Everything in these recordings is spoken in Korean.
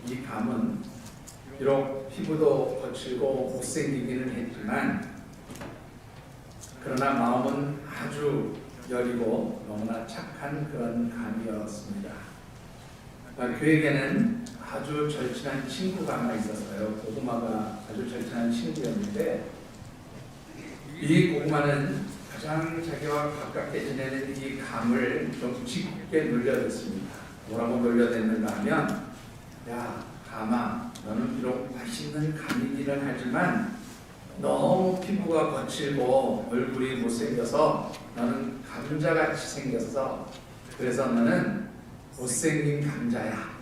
이 감은 비록 피부도 거칠고 못생기기는 했지만 그러나 마음은 아주 여리고 너무나 착한 그런 감이었습니다. 그에게는 아주 절친한 친구가 하나 있었어요. 고구마가 아주 절친한 친구였는데 이 고구마는 가장 자기와 가깝게 지내는 이 감을 좀 짙게 놀려댔습니다. 뭐라고 놀려댔는가 하면, 야 감아, 너는 비록 맛있는 감이기는 하지만 너무 피부가 거칠고 얼굴이 못생겨서 너는 감자같이 생겼어. 그래서 너는 못생긴 감자야.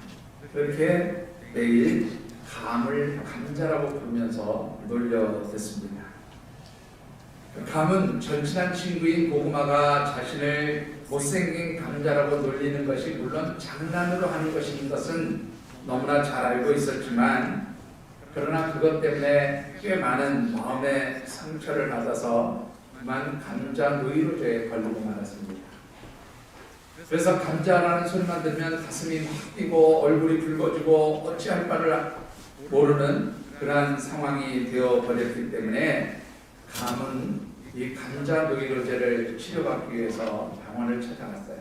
그렇게 매일 감을 감자라고 부르면서 놀려댔습니다. 감은 절친한 친구인 고구마가 자신을 못생긴 감자라고 놀리는 것이 물론 장난으로 하는 것인 것은 너무나 잘 알고 있었지만, 그러나 그것 때문에 꽤 많은 마음의 상처를 받아서 그만 감자 노이로제에 걸리고 말았습니다. 그래서 감자라는 소리만 들으면 가슴이 막 뛰고 얼굴이 붉어지고 어찌할 바를 모르는 그러한 상황이 되어버렸기 때문에 감은 이 감자 노이로제를 치료받기 위해서 병원을 찾아갔어요.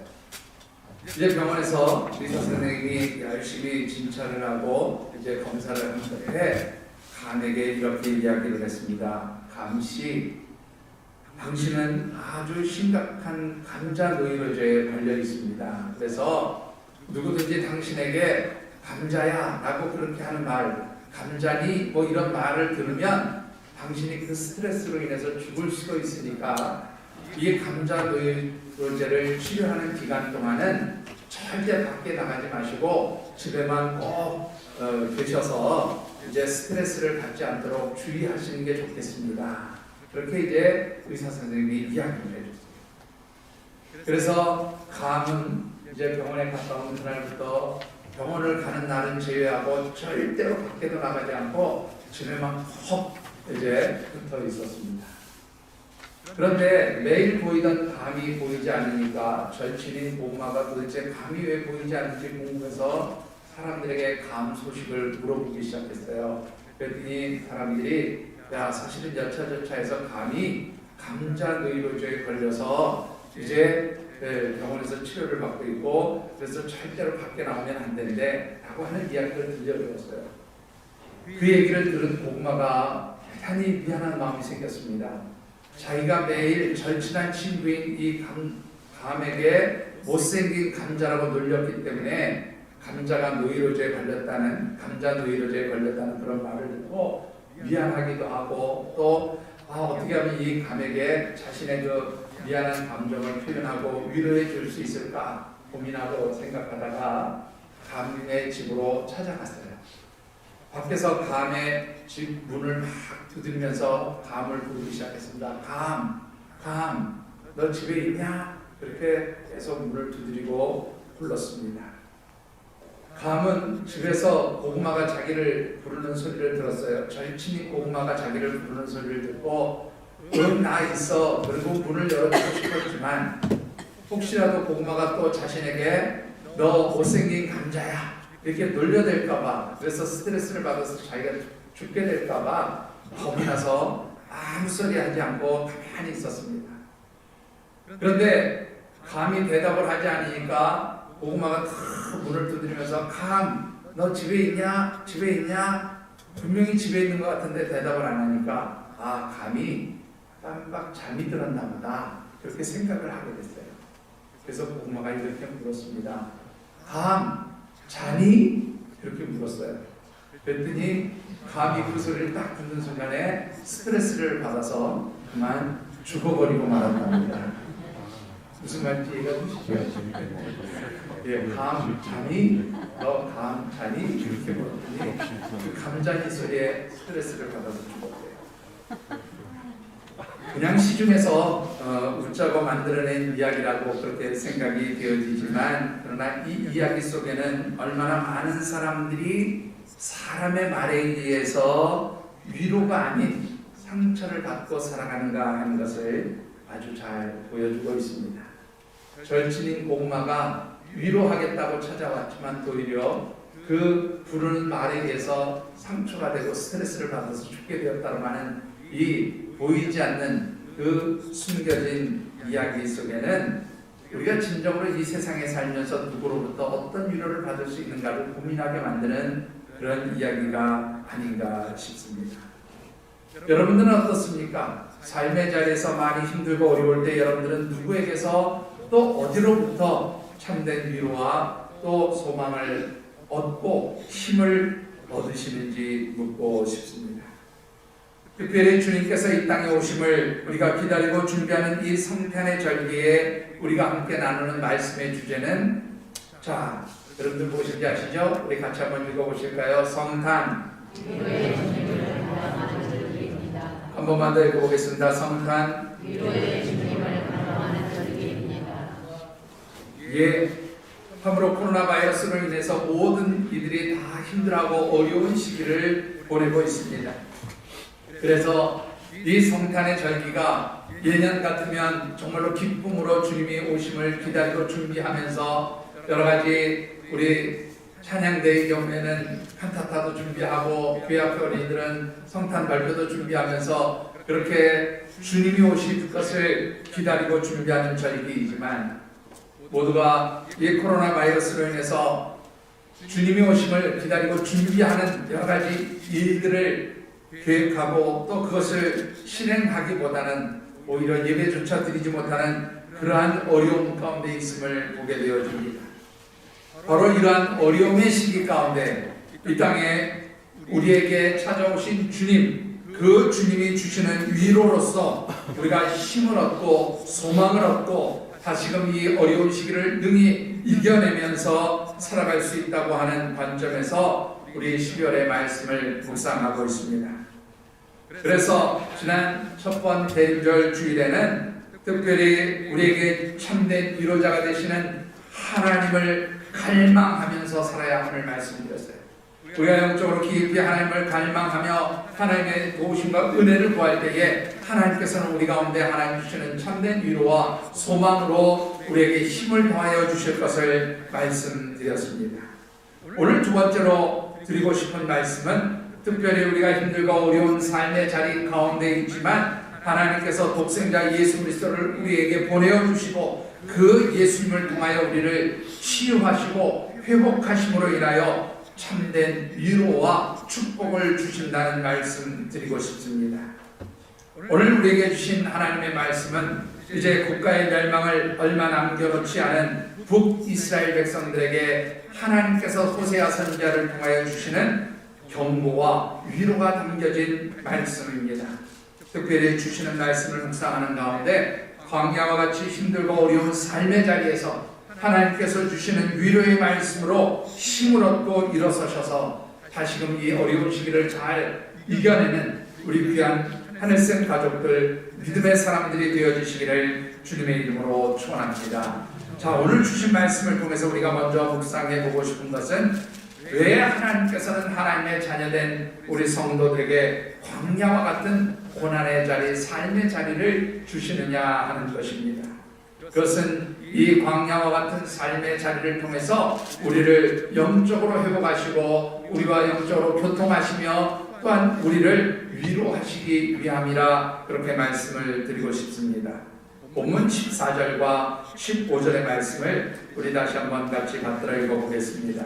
이제 병원에서 의사 선생님이 열심히 진찰을 하고 이제 검사를 한 끝에 감에게 이렇게 이야기를 했습니다. 감씨, 당신은 아주 심각한 감자 노이로제에 걸려 있습니다. 그래서 누구든지 당신에게 감자야 라고 그렇게 하는 말, 감자니 뭐 이런 말을 들으면 당신이 그 스트레스로 인해서 죽을 수도 있으니까 이 감자 노이로제를 치료하는 기간 동안은 절대 밖에 나가지 마시고 집에만 꼭 계셔서 이제 스트레스를 받지 않도록 주의하시는 게 좋겠습니다. 그렇게 이제 의사 선생님이 이야기를 해줬어요. 그래서 감은 이제 병원에 갔다 온 그날부터 병원을 가는 날은 제외하고 절대로 밖에도 나가지 않고 집에만 콕 이제 붙어 있었습니다. 그런데 매일 보이던 감이 보이지 않으니까 절친인 고구마가 도대체 감이 왜 보이지 않는지 궁금해서 사람들에게 감 소식을 물어보기 시작했어요. 그랬더니 사람들이, 야 사실은 여차저차해서 감이 감자 노이로제에 걸려서 이제 병원에서 치료를 받고 있고 그래서 절대로 밖에 나오면 안 되는데 라고 하는 이야기를 들려주었어요. 그 얘기를 들은 고구마가 대단히 미안한 마음이 생겼습니다. 자기가 매일 절친한 친구인 이 감에게 못생긴 감자라고 놀렸기 때문에 감자가 노이로제에 걸렸다는, 감자 노이로제에 걸렸다는 그런 말을 듣고 미안하기도 하고 또 어떻게 하면 이 감에게 자신의 그 미안한 감정을 표현하고 위로해 줄 수 있을까 고민하고 생각하다가 감의 집으로 찾아갔어요. 밖에서 감의 집 문을 막 두드리면서 감을 부르기 시작했습니다. 감, 너 집에 있냐? 그렇게 계속 문을 두드리고 불렀습니다. 감은 집에서 고구마가 자기를 부르는 소리를 들었어요. 절친인 고구마가 자기를 부르는 소리를 듣고 나 있어. 그리고 문을 열어주고 싶었지만 혹시라도 고구마가 또 자신에게 너 못생긴 감자야 이렇게 놀려댈까봐, 그래서 스트레스를 받아서 자기가 죽게 될까봐 겁이 나서 아무 소리 하지 않고 가만히 있었습니다. 그런데 감이 대답을 하지 않으니까 고구마가 탁 문을 두드리면서 감, 너 집에 있냐? 집에 있냐? 분명히 집에 있는 것 같은데 대답을 안 하니까 감이 깜빡 잠이 들었나 보다 그렇게 생각을 하게 됐어요. 그래서 고구마가 이렇게 물었습니다. 감, 자니? 이렇게 물었어요. 그랬더니 감이 그 소리를 딱 듣는 순간에 스트레스를 받아서 그만 죽어버리고 말았답니다. 무슨 말인지 이해가 되시죠? 예, 감, 자니? 너 감, 자니? 이렇게 물었더니 그 감자니 소리에 스트레스를 받아서 죽었대요. 그냥 시중에서 웃자고 만들어낸 이야기라고 그렇게 생각이 되어지지만, 그러나 이 이야기 속에는 얼마나 많은 사람들이 사람의 말에 의해서 위로가 아닌 상처를 받고 살아가는가 하는 것을 아주 잘 보여주고 있습니다. 절친인 고구마가 위로하겠다고 찾아왔지만 도리어 그 부르는 말에 의해서 상처가 되고 스트레스를 받아서 죽게 되었다고 하는 이 보이지 않는 그 숨겨진 이야기 속에는 우리가 진정으로 이 세상에 살면서 누구로부터 어떤 위로를 받을 수 있는가를 고민하게 만드는 그런 이야기가 아닌가 싶습니다. 여러분들은 어떻습니까? 삶의 자리에서 많이 힘들고 어려울 때 여러분들은 누구에게서 또 어디로부터 참된 위로와 또 소망을 얻고 힘을 얻으시는지 묻고 싶습니다. 특별히 주님께서 이 땅에 오심을 우리가 기다리고 준비하는 이 성탄의 절기에 우리가 함께 나누는 말씀의 주제는, 자, 여러분들 무엇인지 아시죠? 우리 같이 한번 읽어보실까요? 성탄. 한 번만 더 읽어보겠습니다. 성탄. 예, 참으로 코로나 바이러스로 인해서 모든 이들이 다 힘들어하고 어려운 시기를 보내고 있습니다. 그래서 이 성탄의 절기가 예년 같으면 정말로 기쁨으로 주님이 오심을 기다리고 준비하면서 여러 가지 우리 찬양대의 경우에는 칸타타도 준비하고 교회 앞에 어린이들은 성탄 발표도 준비하면서 그렇게 주님이 오실 것을 기다리고 준비하는 절기이지만, 모두가 이 코로나 바이러스로 인해서 주님이 오심을 기다리고 준비하는 여러 가지 일들을 계획하고 또 그것을 실행하기보다는 오히려 예배조차 드리지 못하는 그러한 어려움 가운데 있음을 보게 되어집니다. 바로 이러한 어려움의 시기 가운데 이 땅에 우리에게 찾아오신 주님, 그 주님이 주시는 위로로서 우리가 힘을 얻고 소망을 얻고 다시금 이 어려운 시기를 능히 이겨내면서 살아갈 수 있다고 하는 관점에서 우리 12월의 말씀을 묵상하고 있습니다. 그래서 지난 첫 번 대인절 주일에는 특별히 우리에게 참된 위로자가 되시는 하나님을 갈망하면서 살아야 함을 말씀드렸어요. 우리가 영적으로 깊이 하나님을 갈망하며 하나님의 도우심과 은혜를 구할 때에 하나님께서는 우리 가운데 하나님 주시는 참된 위로와 소망으로 우리에게 힘을 더하여 주실 것을 말씀드렸습니다. 오늘 두 번째로 드리고 싶은 말씀은, 특별히 우리가 힘들고 어려운 삶의 자리 가운데 있지만 하나님께서 독생자 예수 그리스도를 우리에게 보내어 주시고 그 예수님을 통하여 우리를 치유하시고 회복하심으로 인하여 참된 위로와 축복을 주신다는 말씀 드리고 싶습니다. 오늘 우리에게 주신 하나님의 말씀은 이제 국가의 멸망을 얼마 남겨놓지 않은 북이스라엘 백성들에게 하나님께서 호세아 선지자를 통하여 주시는 경고와 위로가 담겨진 말씀입니다. 특별히 주시는 말씀을 묵상하는 가운데 광야와 같이 힘들고 어려운 삶의 자리에서 하나님께서 주시는 위로의 말씀으로 힘을 얻고 일어서셔서 다시금 이 어려운 시기를 잘 이겨내는 우리 귀한 하늘생 가족들, 믿음의 사람들이 되어주시기를 주님의 이름으로 축원합니다. 자, 오늘 주신 말씀을 통해서 우리가 먼저 묵상해 보고 싶은 것은, 왜 하나님께서는 하나님의 자녀된 우리 성도들에게 광야와 같은 고난의 자리, 삶의 자리를 주시느냐 하는 것입니다. 그것은 이 광야와 같은 삶의 자리를 통해서 우리를 영적으로 회복하시고 우리와 영적으로 교통하시며 또한 우리를 위로하시기 위함이라 그렇게 말씀을 드리고 싶습니다. 본문 14절과 15절의 말씀을 우리 다시 한번 같이 받들어 읽어보겠습니다.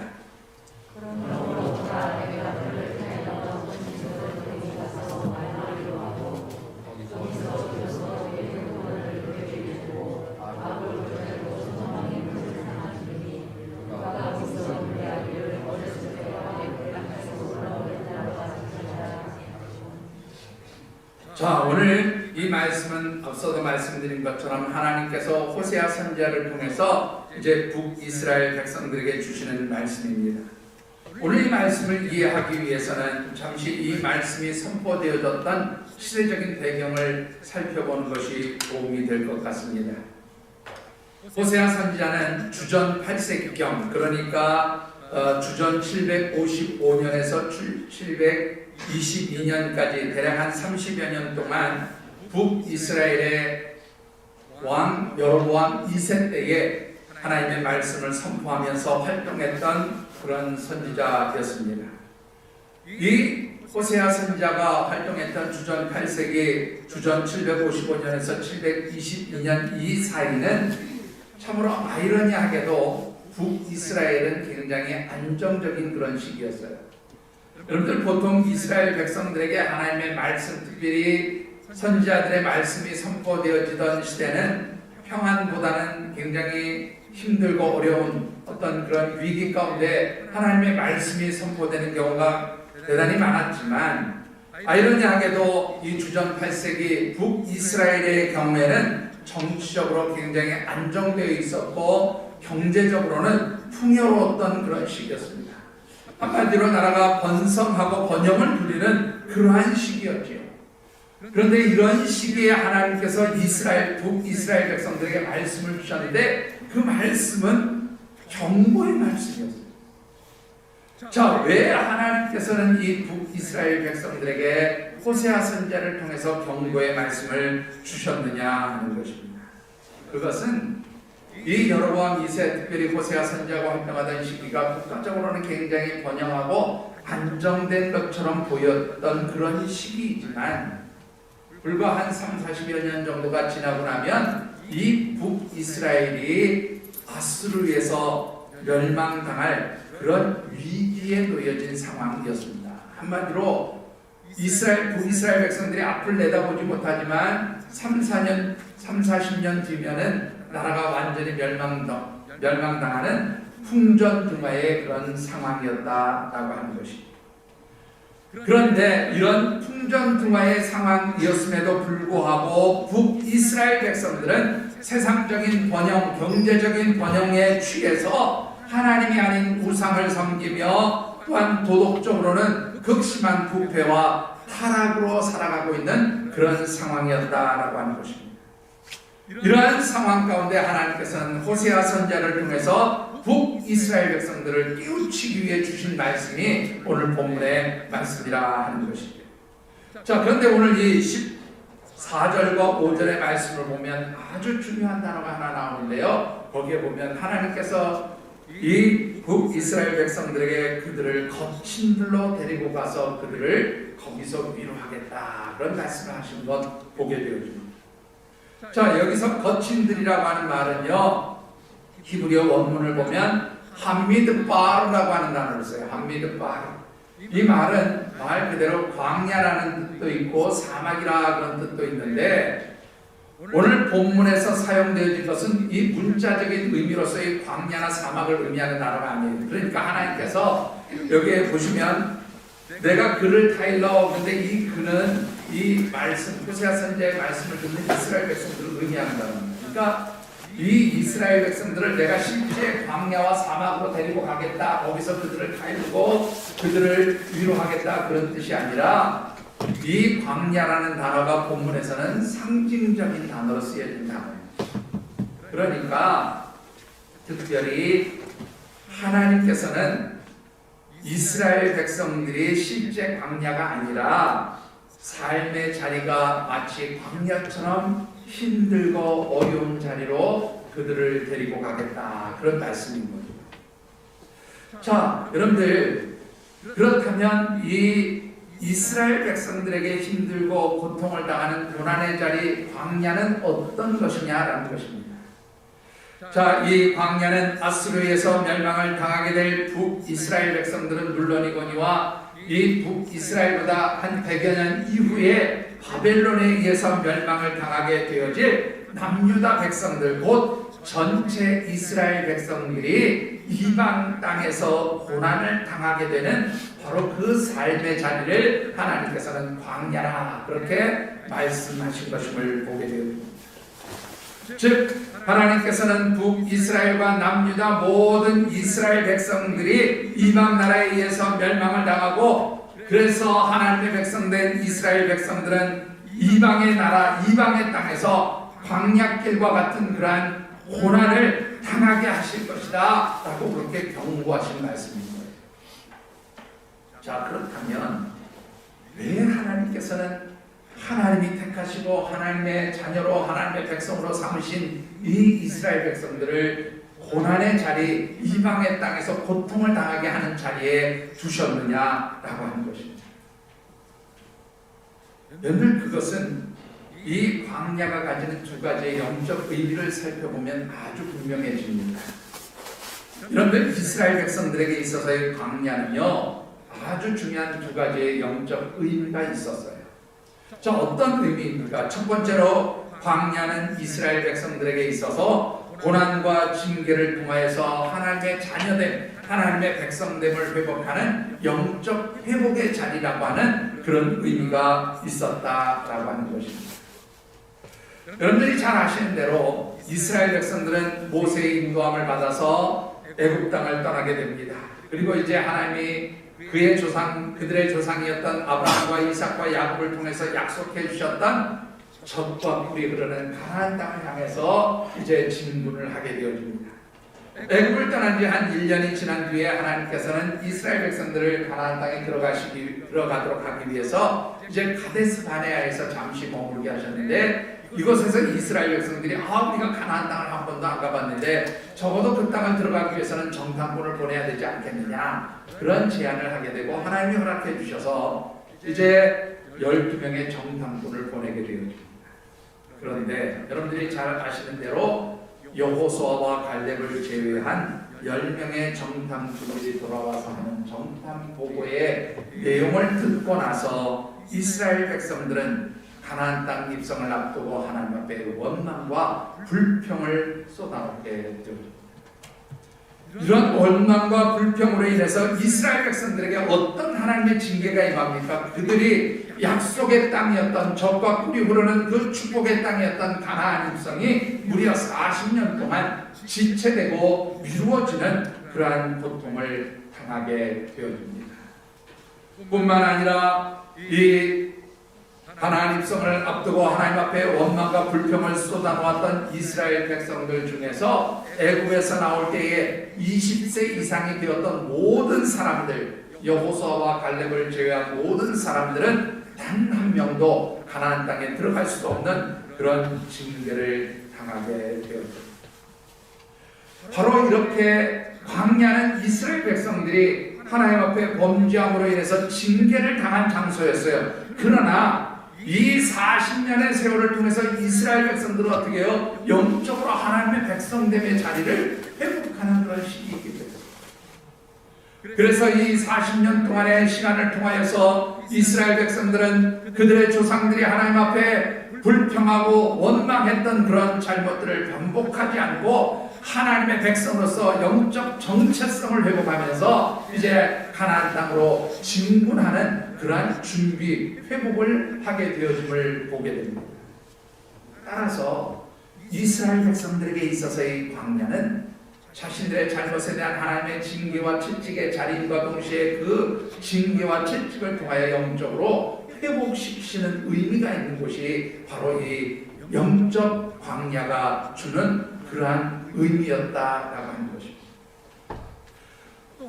자, 오늘 이 말씀은 앞서도 말씀드린 것처럼 하나님께서 호세아 선지자를 통해서 이제 북이스라엘 백성들에게 주시는 말씀입니다. 오늘 이 말씀을 이해하기 위해서는 잠시 이 말씀이 선포되어졌던 시대적인 배경을 살펴보는 것이 도움이 될 것 같습니다. 호세아 선지자는 주전 8세기경, 그러니까 주전 755년에서 722년까지 대략 한 30여 년 동안 북이스라엘의 왕 여로보암 2세 때에 하나님의 말씀을 선포하면서 활동했던 그런 선지자였습니다. 이 호세아 선지자가 활동했던 주전 8세기, 주전 755년에서 722년 이 사이는 참으로 아이러니하게도 북이스라엘은 굉장히 안정적인 그런 시기였어요. 여러분들 보통 이스라엘 백성들에게 하나님의 말씀, 특별히 선지자들의 말씀이 선포되어지던 시대는 평안보다는 굉장히 힘들고 어려운 어떤 그런 위기 가운데 하나님의 말씀이 선포되는 경우가 대단히 많았지만, 아이러니하게도 이 주전 8세기 북이스라엘의 경우에는 정치적으로 굉장히 안정되어 있었고 경제적으로는 풍요로웠던 그런 시기였습니다. 한마디로 나라가 번성하고 번영을 누리는 그러한 시기였지요. 그런데 이런 시기에 하나님께서 북이스라엘 백성들에게 말씀을 주셨는데 그 말씀은 경고의 말씀이었어요. 자, 왜 하나님께서는 이 북이스라엘 백성들에게 호세아 선지자를 통해서 경고의 말씀을 주셨느냐 하는 것입니다. 그것은 이 여로보암 2세, 특별히 호세아 선지자가 활동하던 시기가 국가적으로는 굉장히 번영하고 안정된 것처럼 보였던 그런 시기이지만, 불과 한 30-40여 년 정도가 지나고 나면 이 북이스라엘이 아수르에서 멸망당할 그런 위기에 놓여진 상황이었습니다. 한마디로 북이스라엘 백성들이 앞을 내다보지 못하지만 30-40년 뒤면은 나라가 완전히 멸망당하는 풍전등화의 그런 상황이었다라고 하는 것입니다. 그런데 이런 풍전등화의 상황이었음에도 불구하고 북이스라엘 백성들은 세상적인 번영, 경제적인 번영에 취해서 하나님이 아닌 우상을 섬기며 또한 도덕적으로는 극심한 부패와 타락으로 살아가고 있는 그런 상황이었다라고 하는 것입니다. 이러한 상황 가운데 하나님께서는 호세아 선지자를 통해서 북이스라엘 백성들을 깨우치기 위해 주신 말씀이 오늘 본문의 말씀이라 하는 것이죠. 자, 그런데 오늘 이 14절과 5절의 말씀을 보면 아주 중요한 단어가 하나 나오는데요. 거기에 보면 하나님께서 이 북이스라엘 백성들에게 그들을 거친 들로 데리고 가서 그들을 거기서 위로하겠다, 그런 말씀을 하신 것 보게 되어집니다. 자, 여기서 거친들이라고 하는 말은요, 히브리어 원문을 보면 함미드바르라고 하는 단어를 써요. 함미드바르. 이 말은 말 그대로 광야라는 뜻도 있고 사막이라 그런 뜻도 있는데, 오늘 본문에서 사용되어진 것은 이 문자적인 의미로서의 광야나 사막을 의미하는 단어가 아니에요. 그러니까 하나님께서 여기에 보시면 내가 그를 타일러, 근데 이 그는 이 말씀, 호세아 선지자의 말씀을 듣는 이스라엘 백성들을 의미하는 단어입니다. 그러니까 이 이스라엘 백성들을 내가 실제 광야와 사막으로 데리고 가겠다, 거기서 그들을 타일르고 그들을 위로하겠다, 그런 뜻이 아니라 이 광야라는 단어가 본문에서는 상징적인 단어로 쓰여진 단어예요. 그러니까 특별히 하나님께서는 이스라엘 백성들이 실제 광야가 아니라 삶의 자리가 마치 광야처럼 힘들고 어려운 자리로 그들을 데리고 가겠다, 그런 말씀인 거죠. 자, 여러분들, 그렇다면 이 이스라엘 백성들에게 힘들고 고통을 당하는 고난의 자리 광야는 어떤 것이냐라는 것입니다. 자, 이 광야는 아수르에서 멸망을 당하게 될 북이스라엘 백성들은 물론이거니와 이 북이스라엘보다 한 100여 년 이후에 바벨론에 의해서 멸망을 당하게 되어질 남유다 백성들, 곧 전체 이스라엘 백성들이 이방 땅에서 고난을 당하게 되는 바로 그 삶의 자리를 하나님께서는 광야라, 그렇게 말씀하신 것임을 보게 됩니다. 즉 하나님께서는 북이스라엘과 남유다 모든 이스라엘 백성들이 이방 나라에 의해서 멸망을 당하고, 그래서 하나님의 백성된 이스라엘 백성들은 이방의 나라, 이방의 땅에서 광야길과 같은 그러한 고난을 당하게 하실 것이다 라고 그렇게 경고하신 말씀인 거예요. 자, 그렇다면 왜 하나님께서는 하나님이 택하시고 하나님의 자녀로 하나님의 백성으로 삼으신 이 이스라엘 백성들을 고난의 자리, 이방의 땅에서 고통을 당하게 하는 자리에 두셨느냐라고 하는 것입니다. 여러분, 그것은 이 광야가 가지는 두 가지의 영적 의미를 살펴보면 아주 분명해집니다. 여러분들, 이스라엘 백성들에게 있어서의 광야는요, 아주 중요한 두 가지의 영적 의미가 있었어요. 자, 어떤 의미입니까? 첫 번째로 광야는 이스라엘 백성들에게 있어서 고난과 징계를 통하여서 하나님의 자녀됨, 하나님의 백성됨을 회복하는 영적 회복의 자리라고 하는 그런 의미가 있었다라고 하는 것입니다. 여러분들이 잘 아시는 대로 이스라엘 백성들은 모세의 인도함을 받아서 애굽 땅을 떠나게 됩니다. 그리고 이제 하나님이 그들의 조상이었던 아브라함과 이삭과 야곱을 통해서 약속해 주셨던 젖과 꿀이 흐르는 가나안 땅을 향해서 이제 진군을 하게 되어집니다. 애굽을 떠난 지 한 1년이 지난 뒤에 하나님께서는 이스라엘 백성들을 가나안 땅에 들어가도록 하기 위해서 이제 가데스 바네아에서 잠시 머물게 하셨는데, 이곳에서 이스라엘 백성들이 우리가 가나안 땅을 한 번도 안 가봤는데 적어도 그 땅을 들어가기 위해서는 정탐꾼을 보내야 되지 않겠느냐, 그런 제안을 하게 되고 하나님이 허락해 주셔서 이제 12명의 정탐꾼을 보내게 되어집니다. 그런데 여러분들이 잘 아시는 대로 여호수아와 갈렙을 제외한 10명의 정탐꾼들이 돌아와서 하는 정탐 보고의 내용을 듣고 나서 이스라엘 백성들은 가나안 땅 입성을 앞두고 하나님 앞에 원망과 불평을 쏟아놓게 되었습니다. 이런 원망과 불평으로 인해서 이스라엘 백성들에게 어떤 하나님의 징계가 임합니까? 그들이 약속의 땅이었던 젖과 꿀이 흐르는 그 축복의 땅이었던 가나안 입성이 무려 40년 동안 지체되고 미루어지는 그러한 고통을 당하게 되어집니다. 뿐만 아니라 이 가나안 입성을 앞두고 하나님 앞에 원망과 불평을 쏟아놓았던 이스라엘 백성들 중에서 애굽에서 나올 때에 20세 이상이 되었던 모든 사람들, 여호수아와 갈렙을 제외한 모든 사람들은 단 한 명도 가나안 땅에 들어갈 수 없는 그런 징계를 당하게 되었습니다. 바로 이렇게 광야는 이스라엘 백성들이 하나님 앞에 범죄함으로 인해서 징계를 당한 장소였어요. 그러나 이 40년의 세월을 통해서 이스라엘 백성들은 어떻게 해요? 영적으로 하나님의 백성됨의 자리를 회복하는 그런 시기이기 때문에, 그래서 이 40년 동안의 시간을 통하여서 이스라엘 백성들은 그들의 조상들이 하나님 앞에 불평하고 원망했던 그런 잘못들을 반복하지 않고 하나님의 백성으로서 영적 정체성을 회복하면서 이제 가나안 땅으로 진군하는 그러한 준비, 회복을 하게 되어짐을 보게 됩니다. 따라서 이스라엘 백성들에게 있어서의 광야는 자신들의 잘못에 대한 하나님의 징계와 채찍의 자리임과 동시에 그 징계와 채찍을 통하여 영적으로 회복시키는 의미가 있는 곳이 바로 이 영적 광야가 주는 그러한 의미였다라고 하는 것입니다.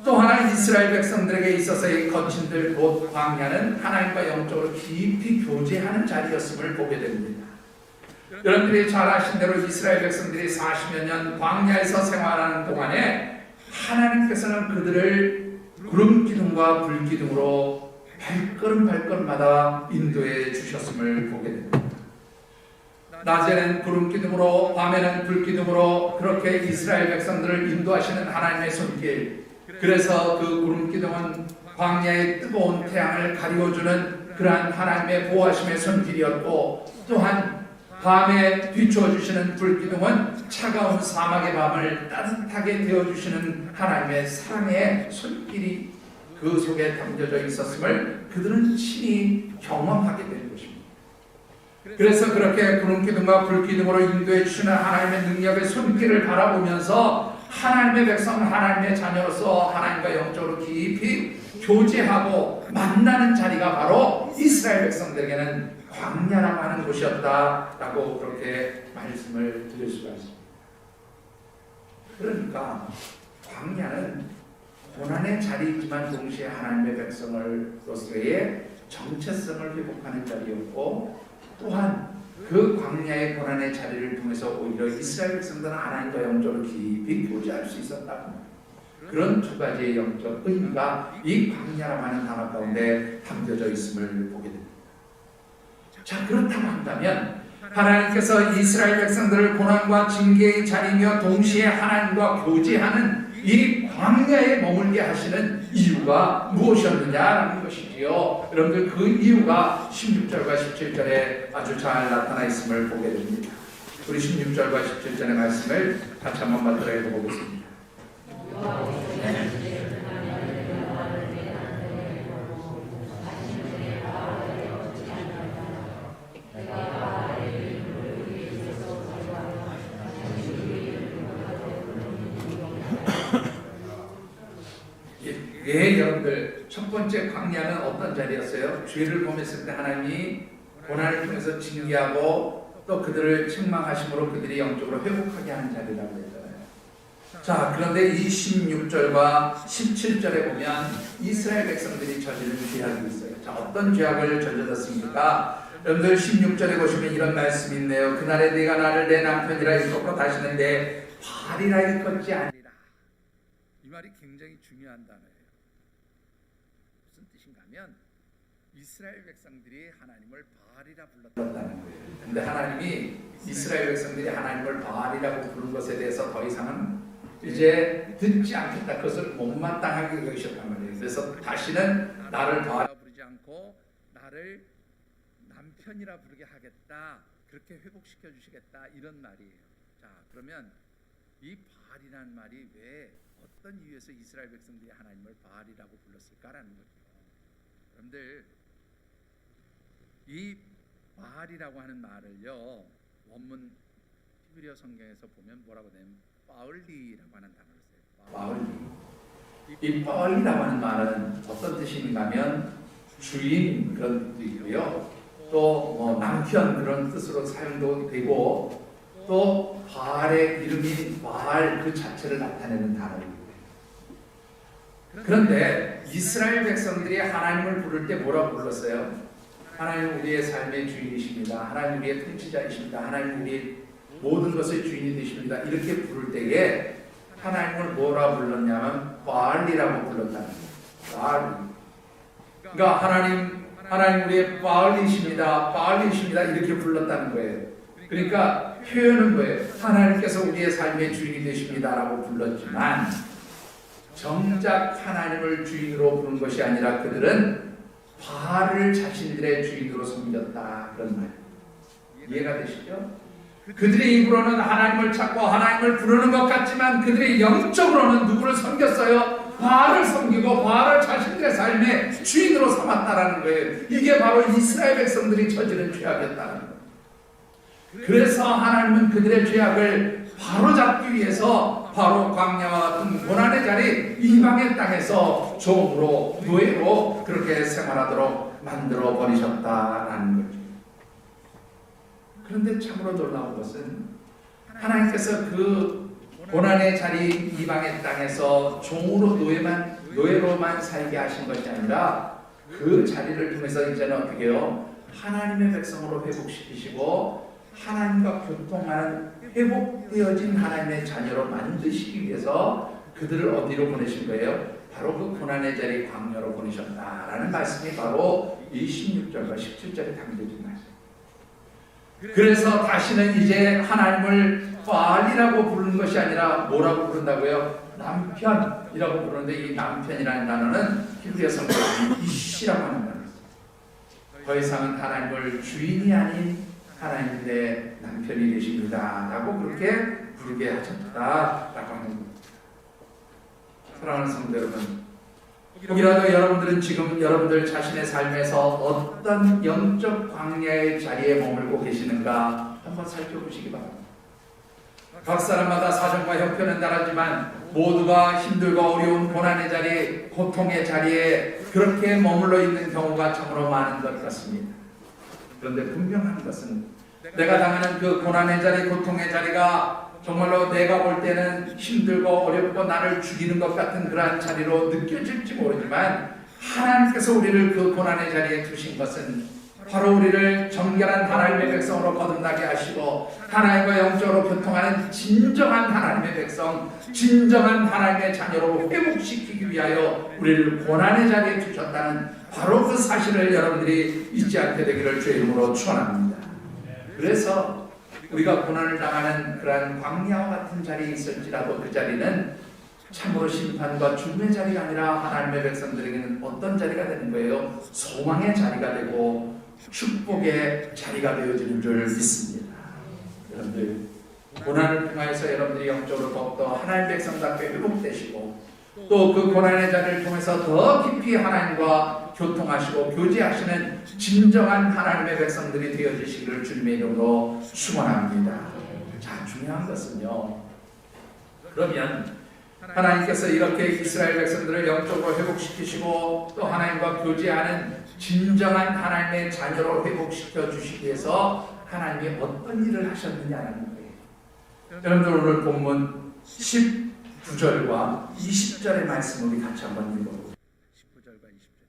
또 하나 이스라엘 백성들에게 있어서의 거친들 곧 광야는 하나님과 영적으로 깊이 교제하는 자리였음을 보게 됩니다. 여러분들이 잘 아신 대로 이스라엘 백성들이 40여 년 광야에서 생활하는 동안에 하나님께서는 그들을 구름 기둥과 불 기둥으로 발걸음마다 인도해 주셨음을 보게 됩니다. 낮에는 구름 기둥으로, 밤에는 불 기둥으로 그렇게 이스라엘 백성들을 인도하시는 하나님의 손길. 그래서 그 구름 기둥은 광야의 뜨거운 태양을 가리워주는 그러한 하나님의 보호하심의 손길이었고, 또한 밤에 비추어주시는 불기둥은 차가운 사막의 밤을 따뜻하게 데워주시는 하나님의 사랑의 손길이 그 속에 담겨져 있었음을 그들은 친히 경험하게 된 것입니다. 그래서 그렇게 구름기둥과 불기둥으로 인도해 주시는 하나님의 능력의 손길을 바라보면서 하나님의 백성, 하나님의 자녀로서 하나님과 영적으로 깊이 교제하고 만나는 자리가 바로 이스라엘 백성들에게는 광야라고 하는 곳이었다라고 그렇게 말씀을 드릴 수가 있습니다. 그러니까 광야는 고난의 자리이지만 동시에 하나님의 백성으로서의 정체성을 회복하는 자리였고, 또한 그 광야의 고난의 자리를 통해서 오히려 이스라엘 백성들은 하나님과 영적으로 깊이 교제할 수 있었다고. 그런 두 가지의 영적 의미가 이 광야라고 하는 단어 가운데 담겨져 있음을 보게 됩니다. 자, 그렇다고 한다면 하나님께서 이스라엘 백성들을 고난과 징계의 자리며 동시에 하나님과 교제하는 이 광야에 머물게 하시는 이유가 무엇이었느냐라는 것이지요. 여러분들 그 이유가 16절과 17절에 아주 잘 나타나 있음을 보게 됩니다. 우리 16절과 17절의 말씀을 같이 한번 만들어 보겠습니다. 예, 여러분들 첫 번째 광야는 어떤 자리였어요? 죄를 범했을 때 하나님이 고난을 통해서 징계하고 또 그들을 책망하심으로 그들이 영적으로 회복하게 하는 자리라고 했잖아요. 자, 그런데 이 16절과 17절에 보면 이스라엘 백성들이 저지른 죄악이 있어요. 자, 어떤 죄악을 저질렀습니까? 여러분들 16절에 보시면 이런 말씀이 있네요. 그날에 네가 나를 내 남편이라 일컫고 다시는 내 발이라 일컫지 아니라. 이 말이 굉장히 중요한 단어예요. 무슨 뜻인가 하면 이스라엘 백성들이 하나님을 바알이라 불렀다는 거예요. 근데 하나님이 이스라엘 백성들이 하나님을 바알이라고 부른 것에 대해서 더 이상은 이제 듣지 않겠다. 그것을 못마땅하게 여기셨단 말이에요. 그래서 다시는 나를 바알이라 부르지 않고 나를 남편이라 부르게 하겠다. 그렇게 회복시켜 주시겠다. 이런 말이에요. 자, 그러면 이 바알이라는 말이 왜 어떤 이유에서 이스라엘 백성들이 하나님을 바알이라고 불렀을까라는 거죠. 여러분들 이 바알이라고 하는 말을요 원문 히브리어 성경에서 보면 뭐라고 되냐면 바울리라고 하는 단어를 써요. 바울리. 이 바울리라고 하는 말은 어떤 뜻인가 하면 주인 그런 뜻도 있고요. 또 남편 그런 뜻으로 사용도 되고 또 바알의 이름인 바알 그 자체를 나타내는 단어입니다. 그런데 이스라엘 백성들이 하나님을 부를 때 뭐라고 불렀어요? 하나님 우리의 삶의 주인이십니다. 하나님 우리의 통치자이십니다. 하나님 우리 모든 것의 주인이 되십니다. 이렇게 부를 때에 하나님을 뭐라 불렀냐면 바알이라고 불렀다는 거예요. 바알. 그러니까 하나님 우리의 바알이십니다. 바알이십니다. 이렇게 불렀다는 거예요. 그러니까 표현은 뭐예요? 하나님께서 우리의 삶의 주인이 되십니다라고 불렀지만 정작 하나님을 주인으로 부른 것이 아니라 그들은 바알을 자신들의 주인으로 섬겼다. 그런 말 이해가 되시죠? 그들의 입으로는 하나님을 찾고 하나님을 부르는 것 같지만 그들의 영적으로는 누구를 섬겼어요? 바알을 섬기고 바알을 자신들의 삶의 주인으로 삼았다라는 거예요. 이게 바로 이스라엘 백성들이 저지른 죄악이었다는 거예요. 그래서 하나님은 그들의 죄악을 바로잡기 위해서 바로 광야와 같은 고난의 자리 이방의 땅에서 종으로 노예로 그렇게 생활하도록 만들어 버리셨다라는 거죠. 그런데 참으로 놀라운 것은 하나님께서 그 고난의 자리 이방의 땅에서 종으로 노예로만 살게 하신 것이 아니라 그 자리를 통해서 이제는 어떻게 해요? 하나님의 백성으로 회복시키시고 하나님과 교통하는 회복되어진 하나님의 자녀로 만드시기 위해서 그들을 어디로 보내신 거예요? 바로 그 고난의 자리 광야로 보내셨다라는 말씀이 바로 이 16절과 17절에 담겨진 말씀. 그래서 다시는 이제 하나님을 바알이라고 부르는 것이 아니라 뭐라고 부른다고요? 남편이라고 부르는데 이 남편이라는 단어는 히브리어 성경에 이시라고 하는 단어입니다. 더 이상은 하나님을 주인이 아닌 하나님의 남편이 되십니다 라고 그렇게 부르게 하셨다라고 하는 겁니다. 사랑하는 성도 여러분, 혹이라도 여러분들은 지금 여러분들 자신의 삶에서 어떤 영적 광야의 자리에 머물고 계시는가 한번 살펴보시기 바랍니다. 각 사람마다 사정과 형편은 다르지만 모두가 힘들고 어려운 고난의 자리, 고통의 자리에 그렇게 머물러 있는 경우가 참으로 많은 것 같습니다. 그런데 분명한 것은 내가 당하는 그 고난의 자리, 고통의 자리가 정말로 내가 볼 때는 힘들고 어렵고 나를 죽이는 것 같은 그러한 자리로 느껴질지 모르지만 하나님께서 우리를 그 고난의 자리에 두신 것은 바로 우리를 정결한 하나님의 백성으로 거듭나게 하시고 하나님과 영적으로 교통하는 진정한 하나님의 백성, 진정한 하나님의 자녀로 회복시키기 위하여 우리를 고난의 자리에 두셨다는 바로 그 사실을 여러분들이 잊지 않게 되기를 주의 이름으로 축원합니다. 그래서 우리가 고난을 당하는 그러한 광야와 같은 자리에 있을지라도 그 자리는 참으로 심판과 죽음의 자리가 아니라 하나님의 백성들에게는 어떤 자리가 되는 거예요? 소망의 자리가 되고 축복의 자리가 되어지는 줄 믿습니다. 여러분들 고난을 통해서 여러분들이 영적으로 더욱더 하나님의 백성답게 회복되시고 또 그 고난의 자리를 통해서 더 깊이 하나님과 교통하시고 교제하시는 진정한 하나님의 백성들이 되어지시기를 주님의 이름으로 축원합니다. 자, 중요한 것은요, 그러면 하나님께서 이렇게 이스라엘 백성들을 영적으로 회복시키시고 또 하나님과 교제하는 진정한 하나님의 자녀로 회복시켜 주시기 위해서 하나님이 어떤 일을 하셨느냐는 거예요. 여러분들 오늘 본문 19절과 20절의 말씀을 우리 같이 한번 읽어보죠. 19절과 20절.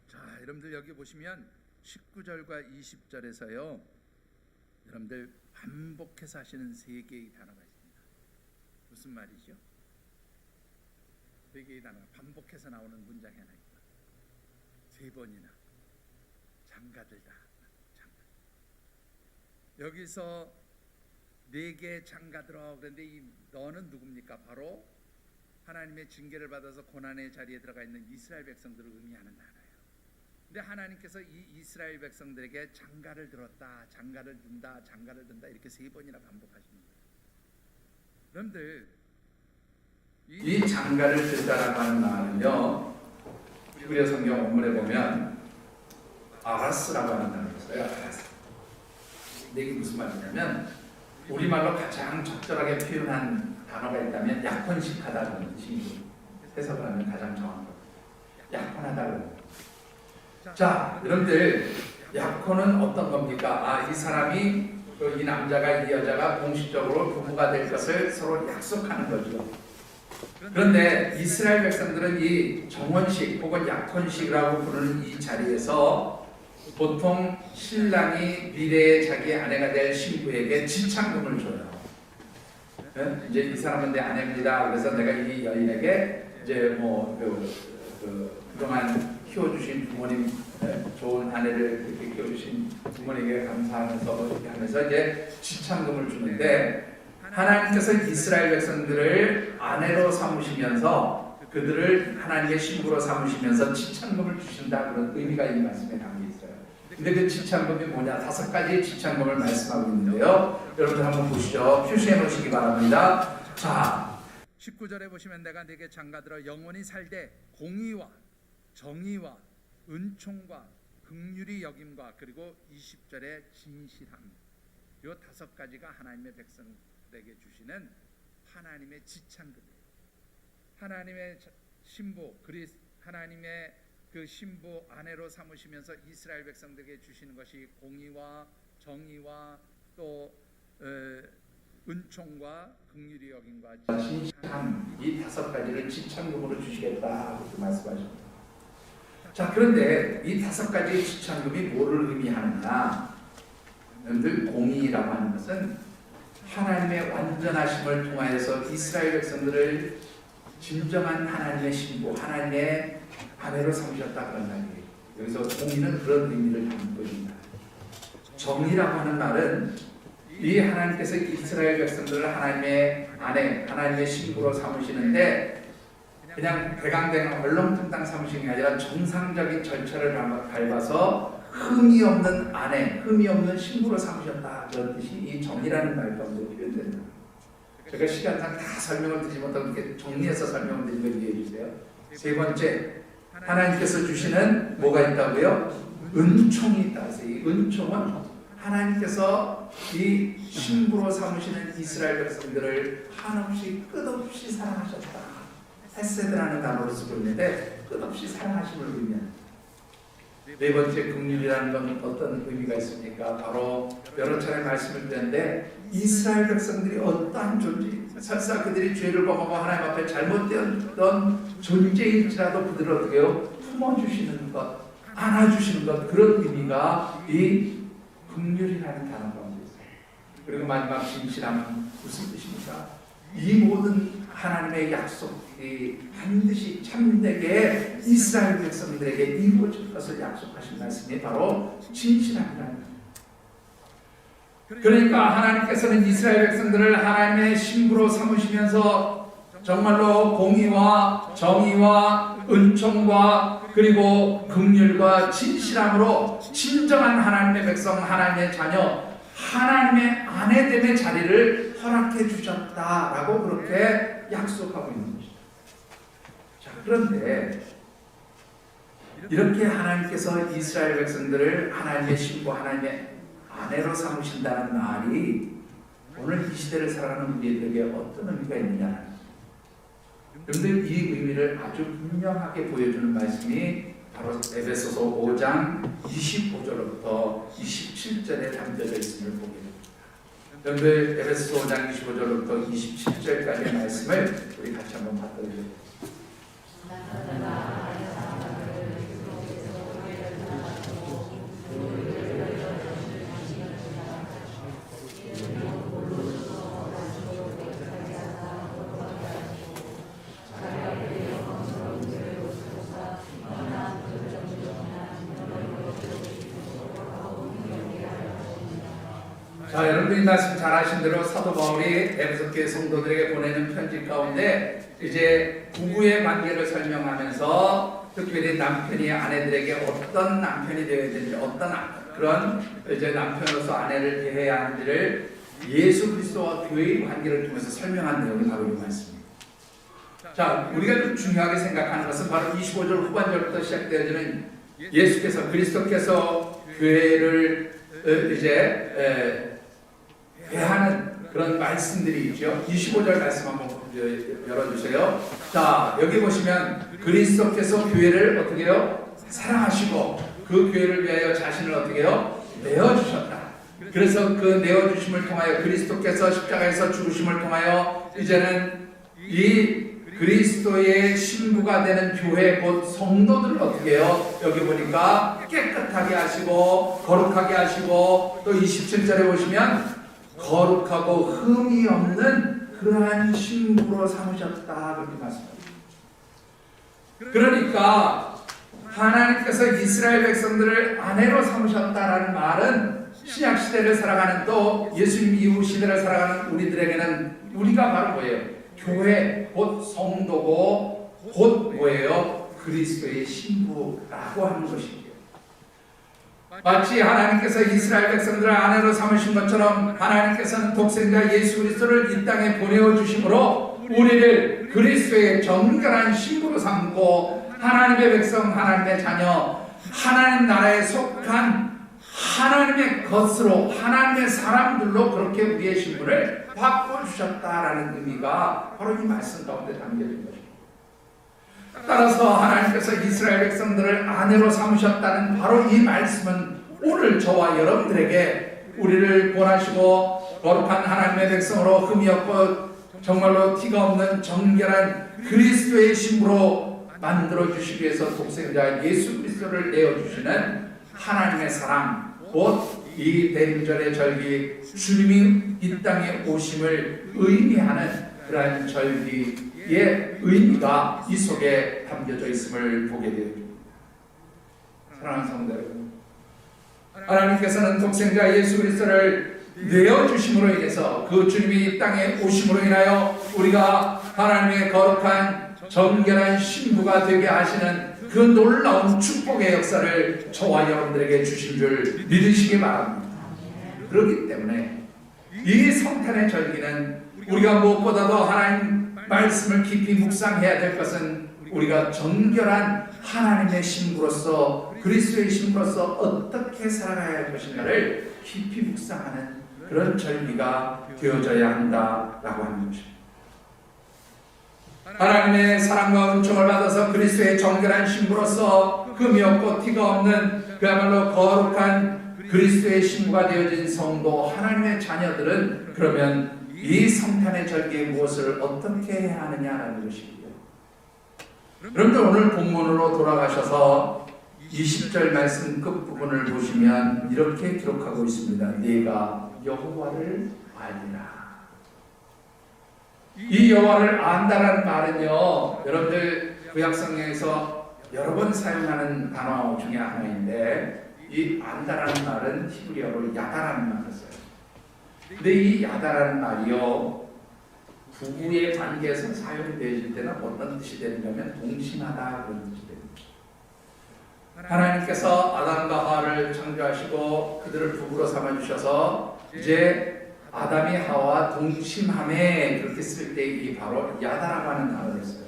자, 여러분들 여기 보시면 19절과 20절에서요. 여러분들 반복해서 하시는 세 개의 단어가 있습니다. 무슨 말이죠? 세 개의 단어가 반복해서 나오는 문장이 하나 있다. 세 번이나 장가들다. 장가. 여기서 네 개 장가들어 그런데 이 너는 누굽니까? 바로 하나님의 징계를 받아서 고난의 자리에 들어가 있는 이스라엘 백성들을 의미하는 단어예요. 근데 하나님께서 이 이스라엘 백성들에게 장가를 들었다, 장가를 든다, 장가를 든다 이렇게 세 번이나 반복하시는 거예요. 그런데 이 장가를 들다라고 하는 말은요, 히브리어 성경 원문에 보면 아라스라고 하는 단어가 있어요. 아라스. 근데 이게 무슨 말이냐면 우리말로 가장 적절하게 표현한 단어가 있다면 약혼식하다는 뜻이 해석을 하면 가장 정확한 거예요. 약혼하다는. 자, 여러분들 약혼은 어떤 겁니까? 이 사람이 이 남자가 이 여자가 공식적으로 부부가 될 것을 서로 약속하는 거죠. 그런데 이스라엘 백성들은 이 정혼식 혹은 약혼식이라고 부르는 이 자리에서 보통 신랑이 미래의 자기 아내가 될 신부에게 지참금을 줘요. 이제 이 사람은 내 아내입니다. 그래서 내가 이 여인에게 이제 그동안 키워주신 부모님, 좋은 아내를 이렇게 키워주신 부모님에게 감사하면서 이렇게 하면서 이제 지참금을 주는데 하나님께서 이스라엘 백성들을 아내로 삼으시면서 그들을 하나님의 신부로 삼으시면서 지참금을 주신다 그런 의미가 이 말씀에 담겨 있어요. 근데 그 지참금이 뭐냐? 5가지의 지참금을 말씀하고 있는데요. 여러분들 한번 보시죠. 표시해 놓으시기 바랍니다. 자, 19절에 보시면 내가 네게 장가들어 영원히 살되 공의와 정의와 은총과 긍휼히 여김과 그리고 20절에 진실함, 이 5가지가 하나님의 백성들에게 주시는 하나님의 지참금이에요. 하나님의 신부 하나님의 그 신부 아내로 삼으시면서 이스라엘 백성들에게 주시는 것이 공의와 정의와 또 은총과 긍휼히 여김과 진실함, 이 5가지를 지참금으로 주시겠다 그렇게 말씀하십니다. 자, 그런데 이 5가지의 지참금이 뭐를 의미하느냐? 여러분들 공의라고 하는 것은 하나님의 완전하심을 통하여서 이스라엘 백성들을 진정한 하나님의 신부, 하나님의 아내로 삼으셨다 그런 말이에요. 여기서 공의는 그런 의미를 담고 있습니다. 정의라고 하는 말은 이 하나님께서 이스라엘 백성들을 하나님의 아내, 하나님의 신부로 삼으시는데 그냥 대강대강 얼렁뚱땅 삼으시는 게 아니라 정상적인 절차를 밟아서 흠이 없는 아내, 흠이 없는 신부로 삼으셨다 그런 뜻이 이 정의라는 말 가운데 표현됩니다. 제가 시간상 다 설명을 드리지 못하고 이렇게 정리해서 설명을 드린 걸 이해해 주세요. 세 번째, 하나님께서 주시는 뭐가 있다고요? 은총이 있다. 이 은총은 하나님께서 이 신부로 삼으시는 이스라엘 백성들을 한없이 끝없이 사랑하셨다. 헤세드라는 단어로 쓰고 있는데 끝없이 사랑하심을 의미합니다. 네 번째 긍휼이라는 건 어떤 의미가 있습니까? 바로 여러 차례 말씀을 드렸는데 이스라엘 백성들이 어떠한 존재, 설사 그들이 죄를 범하고 하나님 앞에 잘못되었던 존재일지라도 그들을 어떻게 해요? 품어주시는 것, 안아주시는 것, 그런 의미가 이 긍휼이라는 단어 가운데 있어요. 그리고 마지막 진실함은 무슨 뜻입니까? 이 모든 하나님의 약속이 반드시 참되게 이스라엘 백성들에게 이루어질 것을 약속하신 말씀이 바로 진실함이라는 거예요. 그러니까 하나님께서는 이스라엘 백성들을 하나님의 신부로 삼으시면서 정말로 공의와 정의와 은총과 그리고 긍휼과 진실함으로 진정한 하나님의 백성, 하나님의 자녀, 하나님의 아내됨의 자리를 허락해 주셨다라고 그렇게 약속하고 있는 것이죠. 자, 그런데 이렇게 하나님께서 이스라엘 백성들을 하나님의 신부, 하나님의 아내로 삼으신다는 말이 오늘 이 시대를 살아가는 우리들에게 어떤 의미가 있느냐. 여러분들 이 의미를 아주 분명하게 보여주는 말씀이 바로 에베소서 5장 25절부터 27절에 담겨져 있음을 보게 됩니다. 여러분들 에베소서 5장 25절부터 27절까지의 말씀을 우리 같이 한번 받들어야 됩니다. 자, 여러분들이 말씀 잘 아신 대로 사도 바울이 에베소 교회 성도들에게 보내는 편지 가운데 이제 부부의 관계를 설명하면서 특별히 남편이 아내들에게 어떤 남편이 되어야 되는지, 어떤 그런 이제 남편으로서 아내를 대해야 하는지를 예수 그리스도와 교회의 관계를 통해서 설명한 내용이 바로 이 말씀입니다. 자, 우리가 좀 중요하게 생각하는 것은 바로 25절 후반절부터 시작되어지는 예수께서, 그리스도께서 교회를 이제 대하는 그런 말씀들이 있죠. 25절 말씀 한번 열어주세요. 자, 여기 보시면 그리스도께서 교회를 어떻게 해요? 사랑하시고 그 교회를 위하여 자신을 어떻게 해요? 내어주셨다. 그래서 그 내어주심을 통하여 그리스도께서 십자가에서 죽으심을 통하여 이제는 이 그리스도의 신부가 되는 교회 곧 성도들을 어떻게 해요? 여기 보니까 깨끗하게 하시고 거룩하게 하시고 또 27절에 보시면 거룩하고 흠이 없는 그러한 신부로 삼으셨다 그렇게 말씀합니다. 그러니까 하나님께서 이스라엘 백성들을 아내로 삼으셨다라는 말은 신약시대를 살아가는 또 예수님 이후 시대를 살아가는 우리들에게는 우리가 바로 뭐예요? 교회 곧 성도고 곧 뭐예요? 그리스도의 신부라고 하는 것이죠. 마치 하나님께서 이스라엘 백성들을 아내로 삼으신 것처럼 하나님께서는 독생자 예수 그리스도를 이 땅에 보내어 주심으로 우리를 그리스도의 정결한 신부로 삼고 하나님의 백성, 하나님의 자녀, 하나님 나라에 속한 하나님의 것으로, 하나님의 사람들로 그렇게 우리의 신분을 바꿔주셨다라는 의미가 바로 이 말씀 가운데 담겨진 것입니다. 따라서 하나님께서 이스라엘 백성들을 아내로 삼으셨다는 바로 이 말씀은 오늘 저와 여러분들에게 우리를 본하시고 거룩한 하나님의 백성으로 흠이 없고 정말로 티가 없는 정결한 그리스도의 신부로 만들어주시기 위해서 독생자 예수 그리스도를 내어주시는 하나님의 사랑, 곧 이 대림절의 절기, 주님이 이 땅에 오심을 의미하는 그러한 절기의 의미가 이 속에 담겨져 있음을 보게 됩니다. 사랑하는 성도 여러분, 하나님께서는 독생자 예수 그리스도를 내어주심으로 인해서 그 주님이 이 땅에 오심으로 인하여 우리가 하나님의 거룩한 정결한 신부가 되게 하시는 그 놀라운 축복의 역사를 저와 여러분들에게 주신 줄 믿으시기 바랍니다. 그렇기 때문에 이 성탄의 절기는 우리가 무엇보다도 하나님 말씀을 깊이 묵상해야 될 것은 우리가 정결한 하나님의 신부로서 그리스도의 신부로서 어떻게 살아가야 할 것인가를 깊이 묵상하는 그런 절기가 되어져야 한다라고 하는 것입니다. 하나님의 사랑과 은총을 받아서 그리스도의 정결한 신부로서 흠이 없고 티가 없는 그야말로 거룩한 그리스도의 신부가 되어진 성도 하나님의 자녀들은 그러면 이 성탄의 절기에 무엇을 어떻게 해야 하느냐라는 것이고요. 여러분들 오늘 본문으로 돌아가셔서 20절 말씀 끝부분을 보시면 이렇게 기록하고 있습니다. 네가 여호와를 알리라. 이 여호와를 안다라는 말은요, 여러분들 구약성경에서 여러 번 사용하는 단어 중에 하나인데, 이 안다라는 말은 히브리어로 야다라는 말을 써요. 근데 이 야다라는 말이요, 부부의 관계에서 사용되어질 때는 어떤 뜻이 되느냐면 동심하다 그런 뜻이 됩니다. 하나님께서 아담과 하와를 창조하시고 그들을 부부로 삼아주셔서 이제 아담이 하와 동침함에 그렇게 쓸 때 이 바로 야다라고 하는 단어를 써요.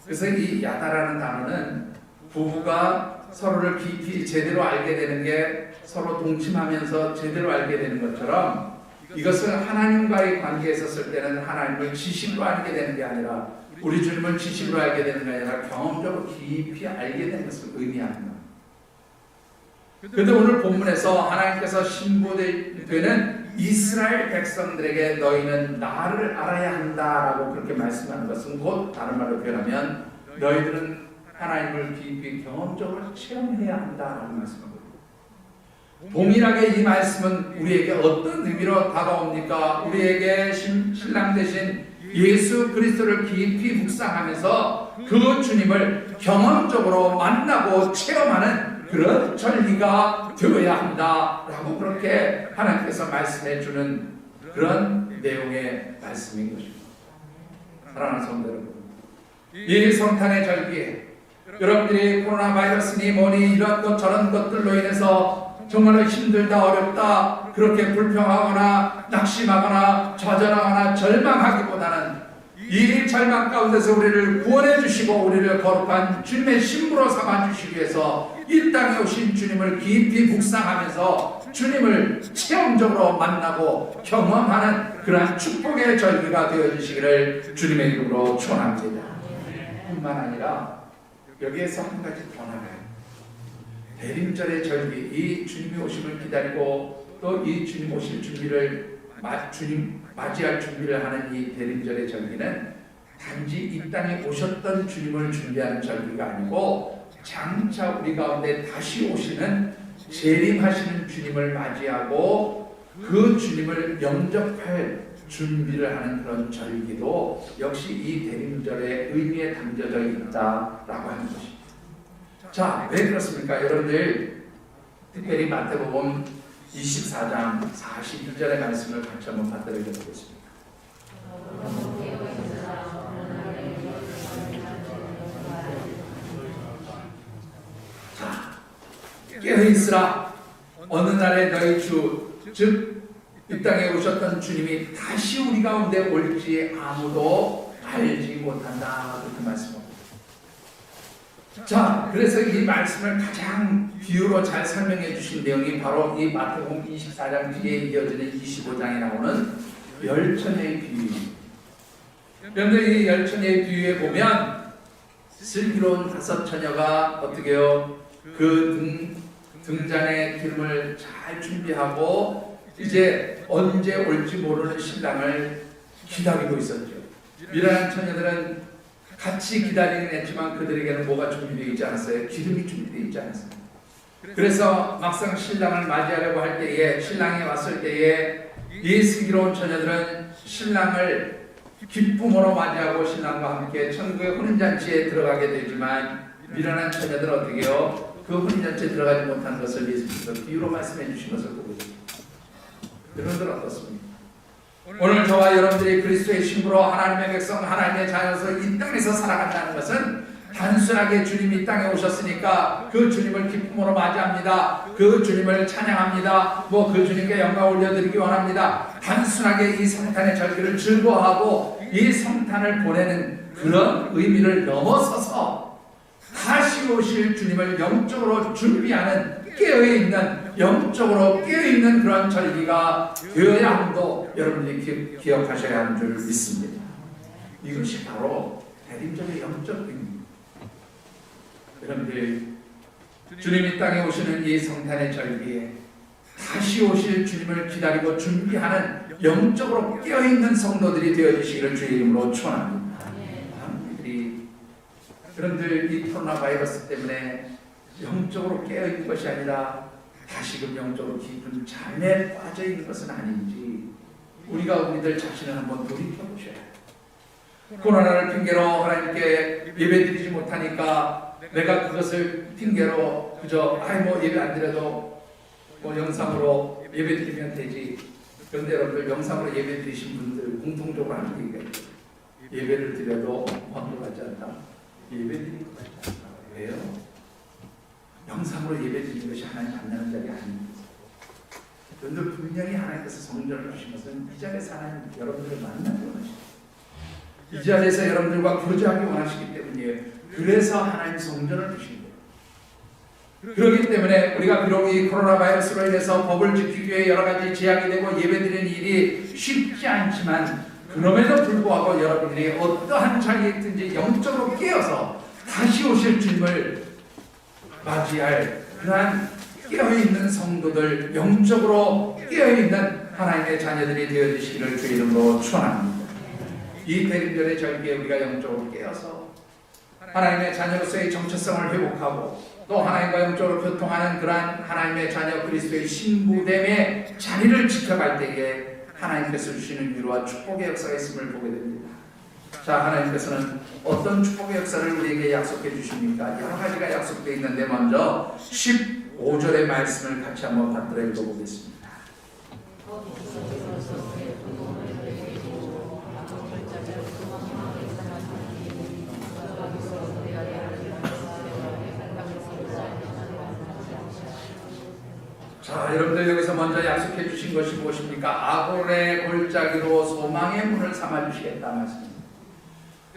그래서 이 야다라는 단어는 부부가 서로를 깊이 제대로 알게 되는 게 서로 동침하면서 제대로 알게 되는 것처럼 이것을 하나님과의 관계에서 쓸 때는 하나님을 지식으로 알게 되는 게 아니라 우리 주님을 지식으로 알게 되는 게 아니라 경험적으로 깊이 알게 되는 것을 의미합니다. 그런데 오늘 본문에서 하나님께서 신부되는 이스라엘 백성들에게 너희는 나를 알아야 한다라고 그렇게 말씀하는 것은 곧 다른 말로 표현하면 너희들은 하나님을 깊이 경험적으로 체험해야 한다라고 말씀합니다. 동일하게 이 말씀은 우리에게 어떤 의미로 다가옵니까? 우리에게 신랑 되신 예수 그리스도를 깊이 묵상하면서 그 주님을 경험적으로 만나고 체험하는 그런 절기가 되어야 한다라고 그렇게 하나님께서 말씀해 주는 그런 내용의 말씀인 것입니다. 사랑하는 성도 여러분, 이 성탄의 절기에 여러분들이 코로나 바이러스니 뭐니 이런 것 저런 것들로 인해서 정말로 힘들다 어렵다 그렇게 불평하거나 낙심하거나 좌절하거나 절망하기보다는 이 절망 가운데서 우리를 구원해 주시고 우리를 거룩한 주님의 신부로 삼아 주시기 위해서 이 땅에 오신 주님을 깊이 묵상하면서 주님을 체험적으로 만나고 경험하는 그러한 축복의 절기가 되어주시기를 주님의 이름으로 축원합니다. 뿐만 아니라 여기에서 한 가지 더 나가요. 대림절의 절기, 이 주님이 오심을 기다리고 또 이 주님 오실 준비를 주님 맞이할 준비를 하는 이 대림절의 절기는 단지 이 땅에 오셨던 주님을 준비하는 절기가 아니고 장차 우리 가운데 다시 오시는 재림하시는 주님을 맞이하고 그 주님을 영접할 준비를 하는 그런 절기도 역시 이 대림절의 의미에 담겨져 있다라고 하는 것입니다. 자, 왜 그렇습니까? 여러분들 특별히 마태복음 24장 42절의 말씀을 같이 한번 받들어 보겠습니다. 자, 깨어있으라. 어느 날에 너희 주, 즉 이 땅에 오셨던 주님이 다시 우리 가운데 올지 아무도 알지 못한다. 그렇게 말씀합니다. 자, 그래서 이 말씀을 가장 비유로 잘 설명해 주신 내용이 바로 이 마태복음 24장 뒤에 이어지는 25장에 나오는 열처녀의 비유입니다. 그런데 이 열처녀의 비유에 보면 슬기로운 5처녀가 어떻게 해요? 그 등잔의 기름을 잘 준비하고 이제 언제 올지 모르는 신랑을 기다리고 있었죠. 미련한 처녀들은 같이 기다리긴 했지만 그들에게는 뭐가 준비되어 있지 않았어요? 기름이 준비되어 있지 않았어요. 그래서 막상 신랑을 맞이하려고 할 때에 신랑이 왔을 때에 이 슬기로운 처녀들은 신랑을 기쁨으로 맞이하고 신랑과 함께 천국의 혼인잔치에 들어가게 되지만 미련한 처녀들은 어떻게 해요? 그 혼인잔치에 들어가지 못한 것을 예수께서 비유로 말씀해 주신 것을 보고 있습니다. 여러분들 어떻습니까? 오늘 저와 여러분들이 그리스도의 신부로 하나님의 백성, 하나님의 자녀로서 이 땅에서 살아간다는 것은 단순하게 주님이 이 땅에 오셨으니까 그 주님을 기쁨으로 맞이합니다. 그 주님을 찬양합니다. 그 주님께 영광 올려드리기 원합니다. 단순하게 이 성탄의 절기를 즐거워하고 이 성탄을 보내는 그런 의미를 넘어서서 다시 오실 주님을 영적으로 준비하는 깨어있는 영적으로 깨어있는 그런 절기가 되어야 함도 여러분들이 기억하셔야 하는 줄 믿습니다. 이것이 바로 대림절의 영적 의미입니다. 여러분들, 주님이 땅에 오시는 이 성탄의 절기에 다시 오실 주님을 기다리고 준비하는 영적으로 깨어있는 성도들이 되어주시기를 주의 이름으로 축원합니다. 여러분들, 이 코로나 바이러스 때문에 영적으로 깨어있는 것이 아니라 다시금 영적으로 깊은 잠에 빠져있는 것은 아닌지 우리가 우리들 자신을 한번 돌이켜보셔야 해요. 코로나를 핑계로 하나님께 예배드리지 못하니까 내가 그것을 핑계로 그저 예배 안 드려도 영상으로 예배드리면 되지. 그런데 여러분들, 영상으로 예배드리신 분들 공통적으로 하는 얘기가 있어요. 예배를 드려도 환불하지 않다. 예배드리는 것 같지 않다. 왜요? 영상으로 예배드리는 것이 하나님 만나는 자리 아닙니다. 여러분들, 분명히 하나님께서 성전을 주신 것은 이 자리에서 하나님 여러분들을 만나는 것입니다. 이 자리에서 여러분들과 교제하기 원하시기 때문이에요. 그래서 하나님 성전을 주신 거예요. 그렇기 때문에 우리가 비록 이 코로나 바이러스로 인해서 법을 지키기 위해 여러 가지 제약이 되고 예배드리는 일이 쉽지 않지만, 그럼에도 불구하고 여러분들이 어떠한 자리에 있든지 영적으로 깨어서 다시 오실 주님을 맞이할 그러한 깨어있는 성도들, 영적으로 깨어있는 하나님의 자녀들이 되어주시기를 주의 이름으로 축원합니다. 이 대림절의 절기에 우리가 영적으로 깨어서 하나님의 자녀로서의 정체성을 회복하고 또 하나님과 영적으로 교통하는 그러한 하나님의 자녀 그리스도의 신부됨의 자리를 지켜갈 때에 하나님께서 주시는 위로와 축복의 역사가 있음을 보게 됩니다. 자, 하나님께서는 어떤 축복의 역사를 우리에게 약속해 주십니까? 여러 가지가 약속되어 있는데 먼저 15절의 말씀을 같이 한번 받들어 읽어보겠습니다. 자, 여러분들, 여기서 먼저 약속해 주신 것이 무엇입니까? 아골의 골짜기로 소망의 문을 삼아 주시겠다 말씀입니다.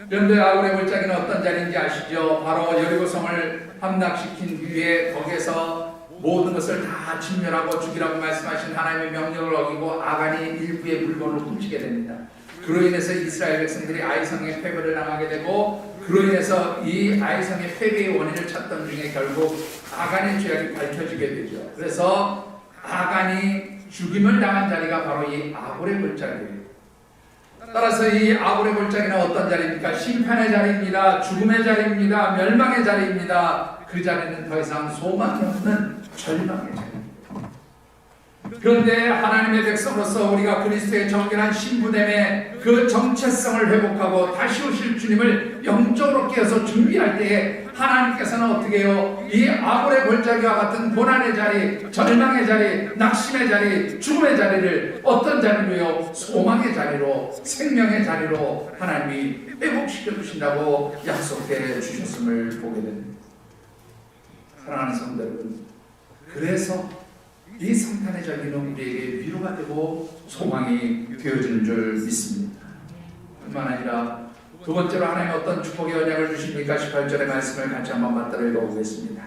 그런데 아골의 골짜기는 어떤 자리인지 아시죠? 바로 여리고성을 함락시킨 뒤에 거기에서 모든 것을 다 진멸하고 죽이라고 말씀하신 하나님의 명령을 어기고 아간이 일부의 물건을 훔치게 됩니다. 그로 인해서 이스라엘 백성들이 아이성의 패배를 당하게 되고, 그로 인해서 이 아이성의 패배의 원인을 찾던 중에 결국 아간의 죄악이 밝혀지게 되죠. 그래서 아간이 죽임을 당한 자리가 바로 이 아골의 골짜기예요. 따라서 이 아골의 골짜기는 어떤 자리입니까? 심판의 자리입니다. 죽음의 자리입니다. 멸망의 자리입니다. 그 자리는 더 이상 소망이 없는 절망의 자리입니다. 그런데 하나님의 백성으로서 우리가 그리스도의 정결한 신부됨의 그 정체성을 회복하고 다시 오실 주님을 영적으로 깨어서 준비할 때에 하나님께서는 어떻게 해요? 이 아골의 골짜기와 같은 고난의 자리, 절망의 자리, 낙심의 자리, 죽음의 자리를 어떤 자리로요? 소망의 자리로, 생명의 자리로 하나님이 회복시켜 주신다고 약속해 주셨음을 보게 됩니다. 사랑하는 성도 여러분, 그래서 이 성탄의 절기는 우리에게 위로가 되고 소망이 되어지는 줄 믿습니다. 뿐만 아니라 두 번째로 하나님 어떤 축복의 언약을 주십니까? 18절의 말씀을 같이 한번 맞들어 읽어보겠습니다.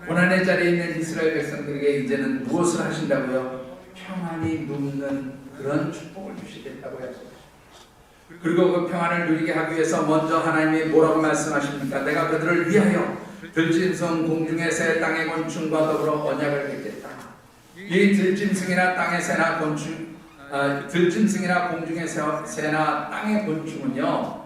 고난의 자리에 있는 이스라엘 백성들에게 이제는 무엇을 하신다고요? 평안이 눕는 그런 축복을 주시겠다고 약속하십니다. 그리고 그 평안을 누리게 하기 위해서 먼저 하나님이 뭐라고 말씀하십니까? 내가 그들을 위하여 들짐승 공중의 새 땅의 곤충과 더불어 언약을 맺겠다. 이 들짐승이나 땅의 새나 곤충, 들짐승이나 공중의 새나 땅의 곤충은요,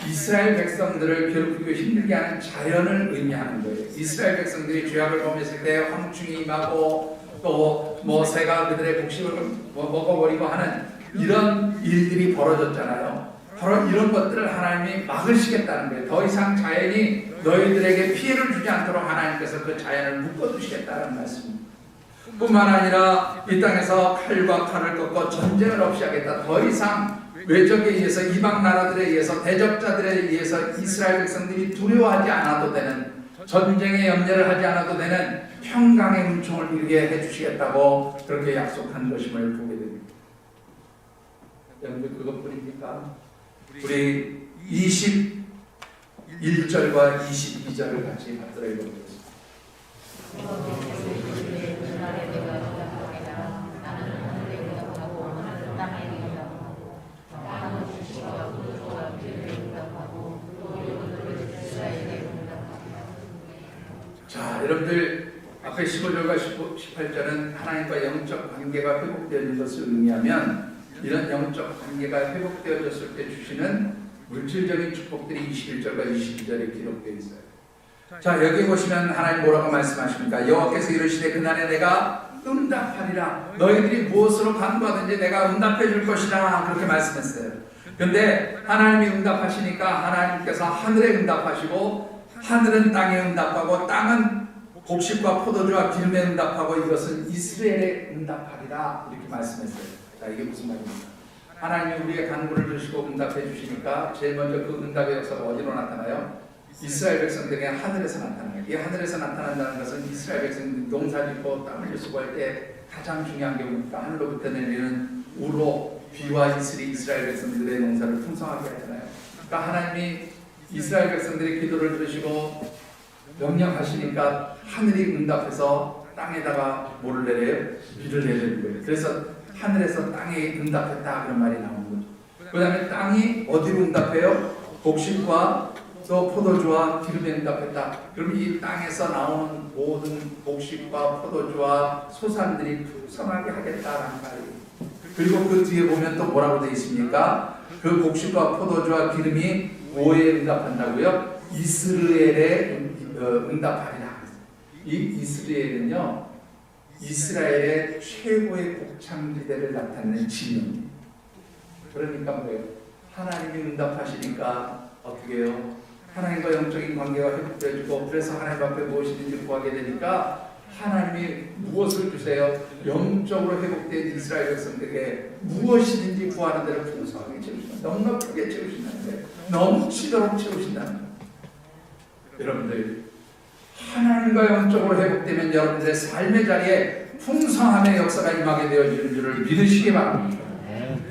이스라엘 백성들을 괴롭히고 힘들게 하는 자연을 의미하는 거예요. 이스라엘 백성들이 죄악을 범했을 때 황충이 임하고 또 새가 그들의 곡식을 먹어버리고 하는 이런 일들이 벌어졌잖아요. 바로 이런 것들을 하나님이 막으시겠다는 거예요. 더 이상 자연이 너희들에게 피해를 주지 않도록 하나님께서 그 자연을 묶어두시겠다는 말씀입니다. 뿐만 아니라 이 땅에서 칼과 칼을 꺾고 전쟁을 없이 하겠다. 더 이상 외적에 의해서, 이방 나라들에 의해서, 대적자들에 의해서 이스라엘 백성들이 두려워하지 않아도 되는, 전쟁의 염려를 하지 않아도 되는 평강의 은총을 이루게 해주시겠다고 그렇게 약속한 것임을 보게 됩니다. 여러분들, 그것뿐입니까? 우리 1절과 22절을 같이 받들어 읽어보겠습니다. 자, 여러분들 앞에 15절과 18절은 하나님과 영적 관계가 회복되는 것을 의미하면 이런 영적 관계가 회복되어졌을 때 주시는 물질적인 축복들이 21절과 22절에 기록되어 있어요. 자, 여기 보시면 하나님 뭐라고 말씀하십니까? 여호와께서 이르시되 그날에 내가 응답하리라. 너희들이 무엇으로 간구하든지 내가 응답해 줄 것이라. 그렇게 말씀했어요. 그런데 하나님이 응답하시니까 하나님께서 하늘에 응답하시고 하늘은 땅에 응답하고 땅은 곡식과 포도주와 기름에 응답하고 이것은 이스라엘에 응답하리라. 이렇게 말씀했어요. 자, 이게 무슨 말입니까? 하나님이 우리의 간구를 들으시고 응답해 주시니까 제일 먼저 그 응답의 역사가 어디로 나타나요? 이스라엘 백성들에게 하늘에서 나타나요. 이 하늘에서 나타난다는 것은 이스라엘 백성들이 농사짓고 땀을 수고할 때 가장 중요한 게 뭡니까? 하늘로부터 내리는 우로 비와 이슬이 이스라엘 백성들의 농사를 풍성하게 하잖아요. 그러니까 하나님이 이스라엘 백성들의 기도를 들으시고 명령하시니까 하늘이 응답해서 땅에다가 뭐를 내려요? 비를 내리는 거예요. 그래서 하늘에서 땅에 응답했다 그런 말이 나오는 거죠. 그 다음에 땅이 어디로 응답해요? 곡식과 또 포도주와 기름에 응답했다. 그럼 이 땅에서 나오는 모든 곡식과 포도주와 소산들이 풍성하게 하겠다라는 말이에요. 그리고 그 뒤에 보면 또 뭐라고 되어 있습니까? 그 곡식과 포도주와 기름이 뭐에 응답한다고요? 이스라엘에 응답하리라. 이 이스라엘은요, 이스라엘의 최고의 곡창지대를 나타내는 지명입니다. 그러니까 뭐예요? 하나님이 응답하시니까 어떻게 해요? 하나님과 영적인 관계가 회복되어지고 그래서 하나님 앞에 무엇이든지 구하게 되니까 하나님이 무엇을 주세요? 영적으로 회복된 이스라엘 백성들에게 무엇이든지 구하는 대로 풍성하게 채우신다. 넉넉하게 채우신다는 거예요. 넘치도록 채우신다는 거예요. 여러분들, 하나님과 영적으로 회복되면 여러분들의 삶의 자리에 풍성함의 역사가 임하게 되어지는 줄을 믿으시기 바랍니다.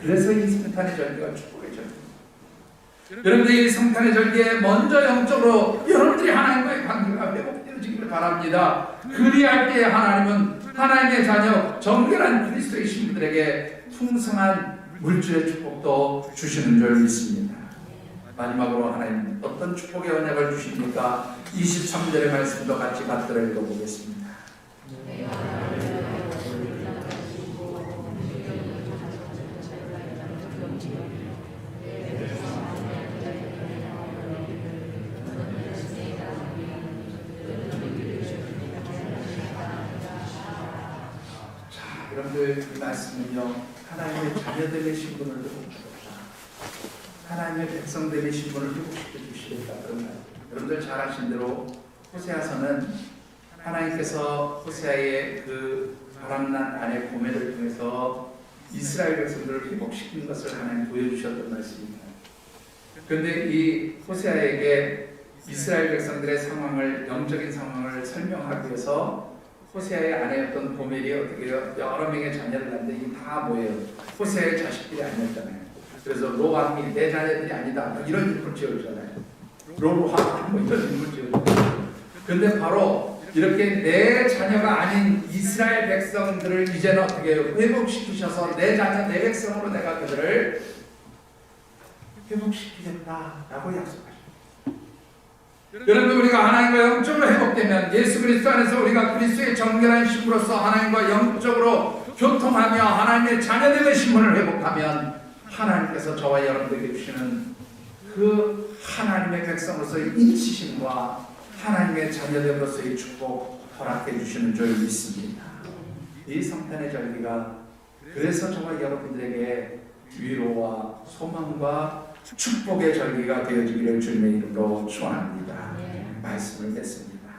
그래서 이 성탄의 절기가 축복의 절기입니다. 여러분들이 이 성탄의 절기에 먼저 영적으로 여러분들이 하나님과의 관계가 회복되어지기를 바랍니다. 그리할 때 하나님은 하나님의 자녀 정결한 그리스도의 신부들에게 풍성한 물질의 축복도 주시는 줄 믿습니다. 마지막으로 하나님 어떤 축복의 언약을 주십니까? 23절의 말씀도 같이 받들어 읽어보겠습니다. 자, 여러분들 이 말씀은요, 하나님의 자녀들의 신분을 회복시켰다. 하나님의 백성들의 신분을 회복시켜 주시겠다. 그런 말. 여러분들 잘 아신 대로 호세아서는 하나님께서 호세아의 그 바람난 아내 고멜을 통해서 이스라엘 백성들을 회복시킨 것을 하나님 보여주셨던 말씀입니다. 그런데 이 호세아에게 이스라엘 백성들의 상황을, 영적인 상황을 설명하기 위해서 호세아의 아내였던 고멜이 어떻게 해요? 여러 명의 자녀를 낳는데 이게 다 뭐예요? 호세아의 자식들이 아니었잖아요. 그래서 로함이 내 자녀들이 아니다. 이런 이름을 지어주잖아요. 로함 뭐 이런 이름을 지어주잖아요. 그런데 바로 이렇게 내 자녀가 아닌 이스라엘 백성들을 이제는 어떻게 해요? 회복시키셔서 내 자녀, 내 백성으로 내가 그들을 회복시키겠다라고 약속하셨어요. 여러분, 우리가 하나님과 영적으로 회복되면 예수 그리스도 안에서 우리가 그리스도의 정결한 신부로서 하나님과 영적으로 교통하며 하나님의 자녀들의 신분을 회복하면 하나님께서 저와 여러분들에게 주시는 그 하나님의 백성으로서의 인치심과 하나님의 자녀됨으로서의 축복 허락해 주시는 줄 믿습니다. 이 성탄의 절기가 그래서 저와 여러분들에게 위로와 소망과 축복의 절기가 되어지기를 주님의 이름으로 축원합니다. 말씀을 맺습니다.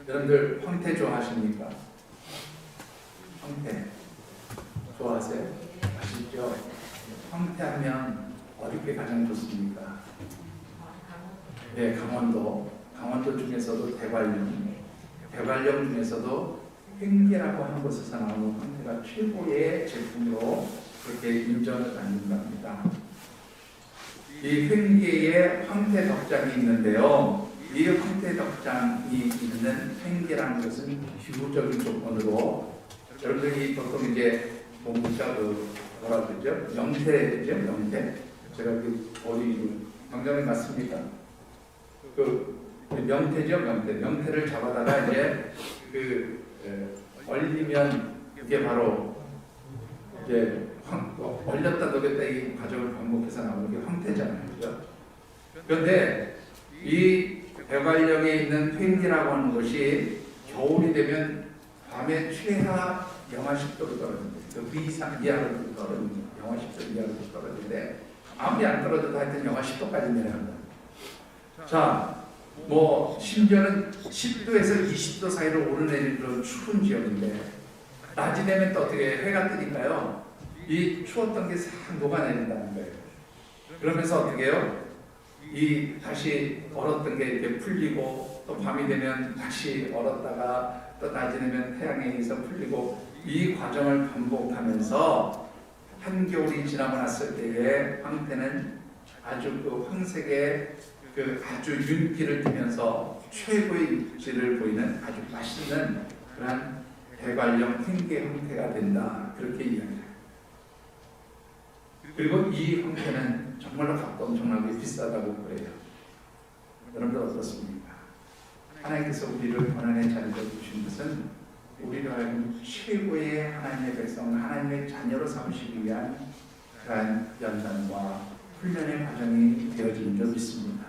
여러분들 황태 좋아하십니까? 황태 좋아하세요? 아시죠? 황태하면 어디 게 가장 좋습니까? 네, 강원도 중에서도 대관령 중에서도 횡계라고 하는 곳에서 나오는 황태가 최고의 제품으로 그렇게 인정을 받는답니다. 이 횡계에 황태 덕장이 있는데요. 이 황태 덕장이 있는 횡계라는 것은 기후적인 조건으로 여러분들이 보통 이제 뭔가 뭐라 그러죠? 명태죠, 명태. 제가 그 어디 광장에 갔습니다. 그 명태죠, 명태. 명태를 잡아다가 이제 얼리면 이게 바로 이제 얼렸다 녹였다 이 과정을 반복해서 나오는 게 황태잖아요, 그죠? 그런데 이 대관령에 있는 횡계라고 하는 것이 겨울이 되면 밤에 최하 영하 10도로 떨어집니다. 그 이상 이하로 떨어집니다. 영하 10도 이하로 떨어지는데 아무리 안 떨어져도 하여튼 영하 10도까지 내려간다. 자, 뭐 심지어는 10도에서 20도 사이로 오르내리는 그런 추운 지역인데 낮이 되면 또 어떻게 해가 뜨니까요. 이 추웠던 게 싹 녹아내린다는 거예요. 그러면서 어떻게 해요? 이 다시 얼었던 게 이렇게 풀리고 또 밤이 되면 다시 얼었다가 또 낮이 되면 태양에 의해서 풀리고 이 과정을 반복하면서 한겨울이 지나고 났을 때에 황태는 아주 그 황색의 그 아주 윤기를 띠면서 최고의 입지를 보이는 아주 맛있는 그런 대관령 횡계 황태가 된다. 그렇게 이야기해요. 그리고 이 황태는 정말로 값도 엄청나게 비싸다고 그래요. 여러분들 어떻습니까? 하나님께서 우리를 고난의 자리에 두신 것은 우리를 하여금 최고의 하나님의 백성, 하나님의 자녀로 삼으시기 위한 그러한 연단과 훈련의 과정이 되어지는 줄 믿습니다.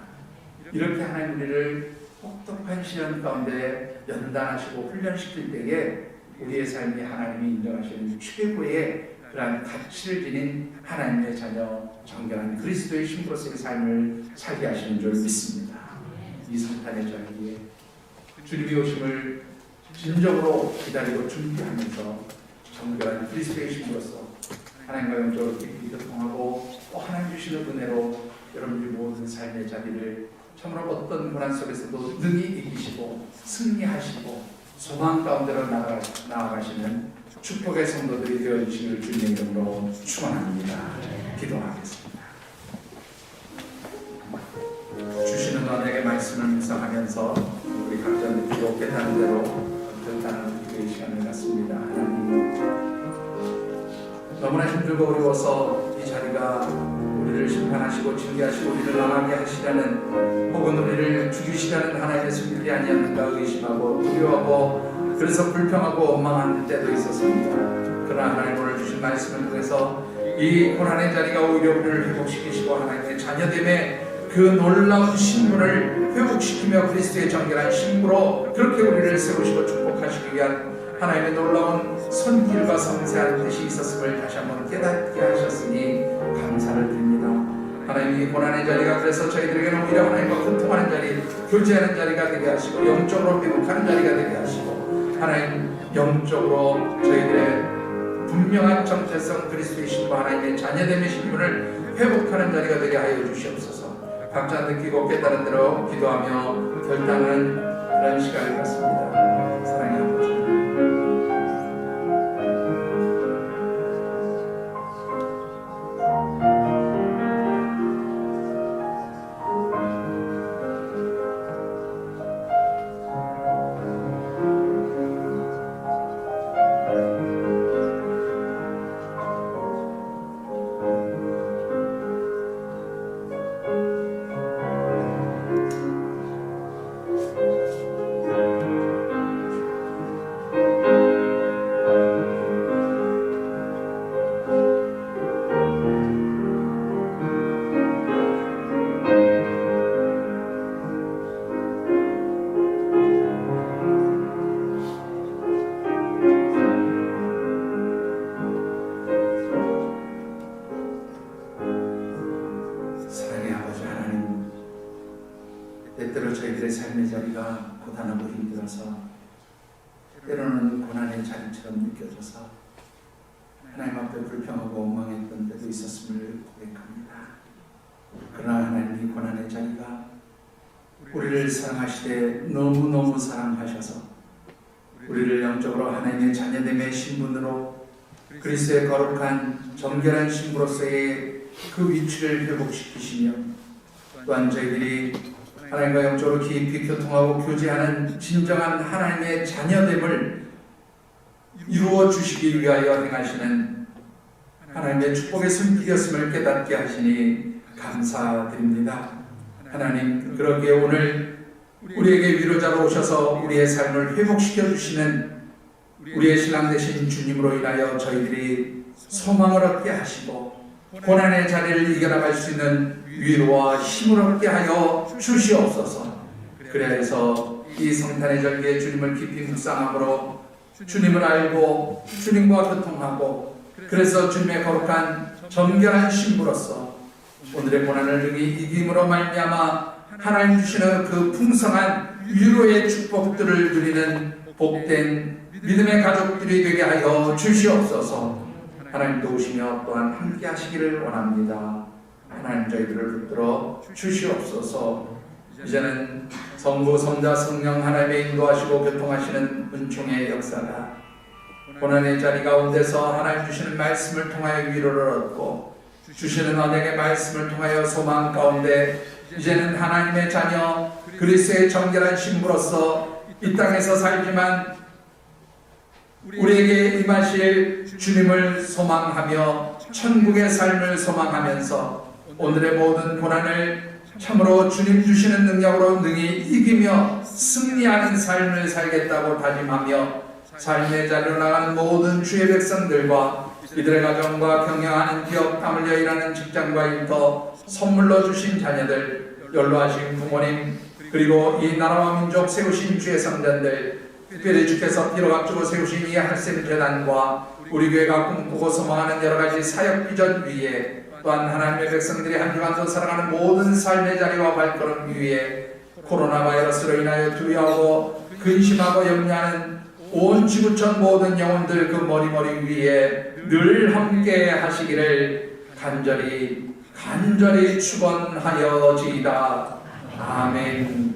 이렇게 하나님 우리를 혹독한 시련 가운데 연단하시고 훈련시킬 때에 우리의 삶이 하나님이 인정하시는 최고의 그러한 가치를 지닌 하나님의 자녀, 정결한 그리스도의 신부로서의 삶을 살게 하시는 줄 믿습니다. 이 성탄의 자리에 주님의 오심을 진정으로 기다리고 준비하면서 정결한 그리스도의 신부로서 하나님과 영적으로 깊이 교통하고 또 하나님 주시는 은혜로 여러분들의 모든 삶의 자리를 참으로 어떤 고난 속에서도 능히 이기시고 승리하시고 소망 가운데로 나아가시는 축복의 성도들이 되어주시길 주님의 이름으로 축원합니다. 기도하겠습니다. 주시는 은혜의 말씀을 묵상하면서 우리 각자 느끼고 깨닫는 대로 결단하는 기도의 시간을 갖습니다. 하나님, 너무나 힘들고 어려워서 이 자리가 우리를 심판하시고 징계하시고 우리를 망하게 하시려는 혹은 우리를 죽이시려는 하나님의 승리이 아니었는가 의심하고 두려워하고 그래서 불평하고 원망하는 때도 있었습니다. 그러나 하나님 오늘 주신 말씀을 통해서 이 고난의 자리가 오히려 우리를 회복시키시고 하나님의 자녀됨의 그 놀라운 신분을 회복시키며 그리스도의 정결한 신부로 그렇게 우리를 세우시고 축복하시기 위한 하나님의 놀라운 선길과 섬세한 뜻이 있었음을 다시 한번 깨닫게 하셨으니 감사를 드립니다. 하나님 이 고난의 자리가 그래서 저희들에게는 오히려 하나님과 소통하는 자리, 교제하는 자리가 되게 하시고 영적으로 회복하는 자리가 되게 하시고 하나님 영적으로 저희들의 분명한 정체성 그리스도의 신부 하나님의 자녀됨의 신분을 회복하는 자리가 되게 하여 주시옵소서. 각자 느끼고 깨달은 대로 기도하며 결단하는 그런 시간을 갖습니다. 사랑의 아버지, 때때로 저희들의 삶의 자리가 고단하고 힘들어서 때로는 고난의 자리처럼 느껴져서 하나님 앞에 불평하고 원망했던 때도 있었음을 고백합니다. 그러나 하나님 이 고난의 자리가 우리를 사랑하시되 너무너무 사랑하셔서 우리를 영적으로 하나님의 자녀됨의 신분으로 그리스도의 거룩한 정결한 신부로서의 그 위치를 회복시키시며 또한 저희들이 하나님과 영적으로 깊이 교통하고 교제하는 진정한 하나님의 자녀됨을 이루어 주시기 위하여 행하시는 하나님의 축복의 손길이었음을 깨닫게 하시니 감사드립니다. 하나님, 그러기에 오늘 우리에게 위로자로 오셔서 우리의 삶을 회복시켜 주시는 우리의 신랑 되신 주님으로 인하여 저희들이 소망을 얻게 하시고 고난의 자리를 이겨나갈 수 있는 위로와 힘을 얻게 하여 주시옵소서. 그래서 이 성탄의 절기에 주님을 깊이 묵상함으로 주님을 알고 주님과 교통하고 그래서 주님의 거룩한 정결한 신부로서 오늘의 고난을 능히 이김으로 말미암아 하나님 주시는 그 풍성한 위로의 축복들을 누리는 복된 믿음의 가족들이 되게 하여 주시옵소서. 하나님 도우시며 또한 함께 하시기를 원합니다. 하나님 저희들을 붙들어 주시옵소서. 이제는 성부, 성자, 성령 하나님의 인도하시고 교통하시는 은총의 역사가 고난의 자리 가운데서 하나님 주시는 말씀을 통하여 위로를 얻고 주시는 언약의 말씀을 통하여 소망 가운데 이제는 하나님의 자녀 그리스도의 정결한 신부로서 이 땅에서 살지만 우리에게 임하실 주님을 소망하며 천국의 삶을 소망하면서 오늘의 모든 고난을 참으로 주님 주시는 능력으로 능히 이기며 승리하는 삶을 살겠다고 다짐하며 삶의 자리로 나가는 모든 주의 백성들과 이들의 가정과 경영하는 기업, 땀 흘려 일하는 직장과 일터, 선물로 주신 자녀들, 연로하신 부모님, 그리고 이 나라와 민족 세우신 주의 성전들, 특별히 주께서 피로 값주고 세우신 이 할셈 재단과 우리 교회가 꿈꾸고 소망하는 여러가지 사역 비전 위에 또한 하나님의 백성들이 한 주간도 살아가는 모든 삶의 자리와 발걸음 위에 코로나 바이러스로 인하여 두려워하고 근심하고 염려하는 온 지구촌 모든 영혼들 그 머리머리 위에 늘 함께 하시기를 간절히 축원하여지이다. 아멘.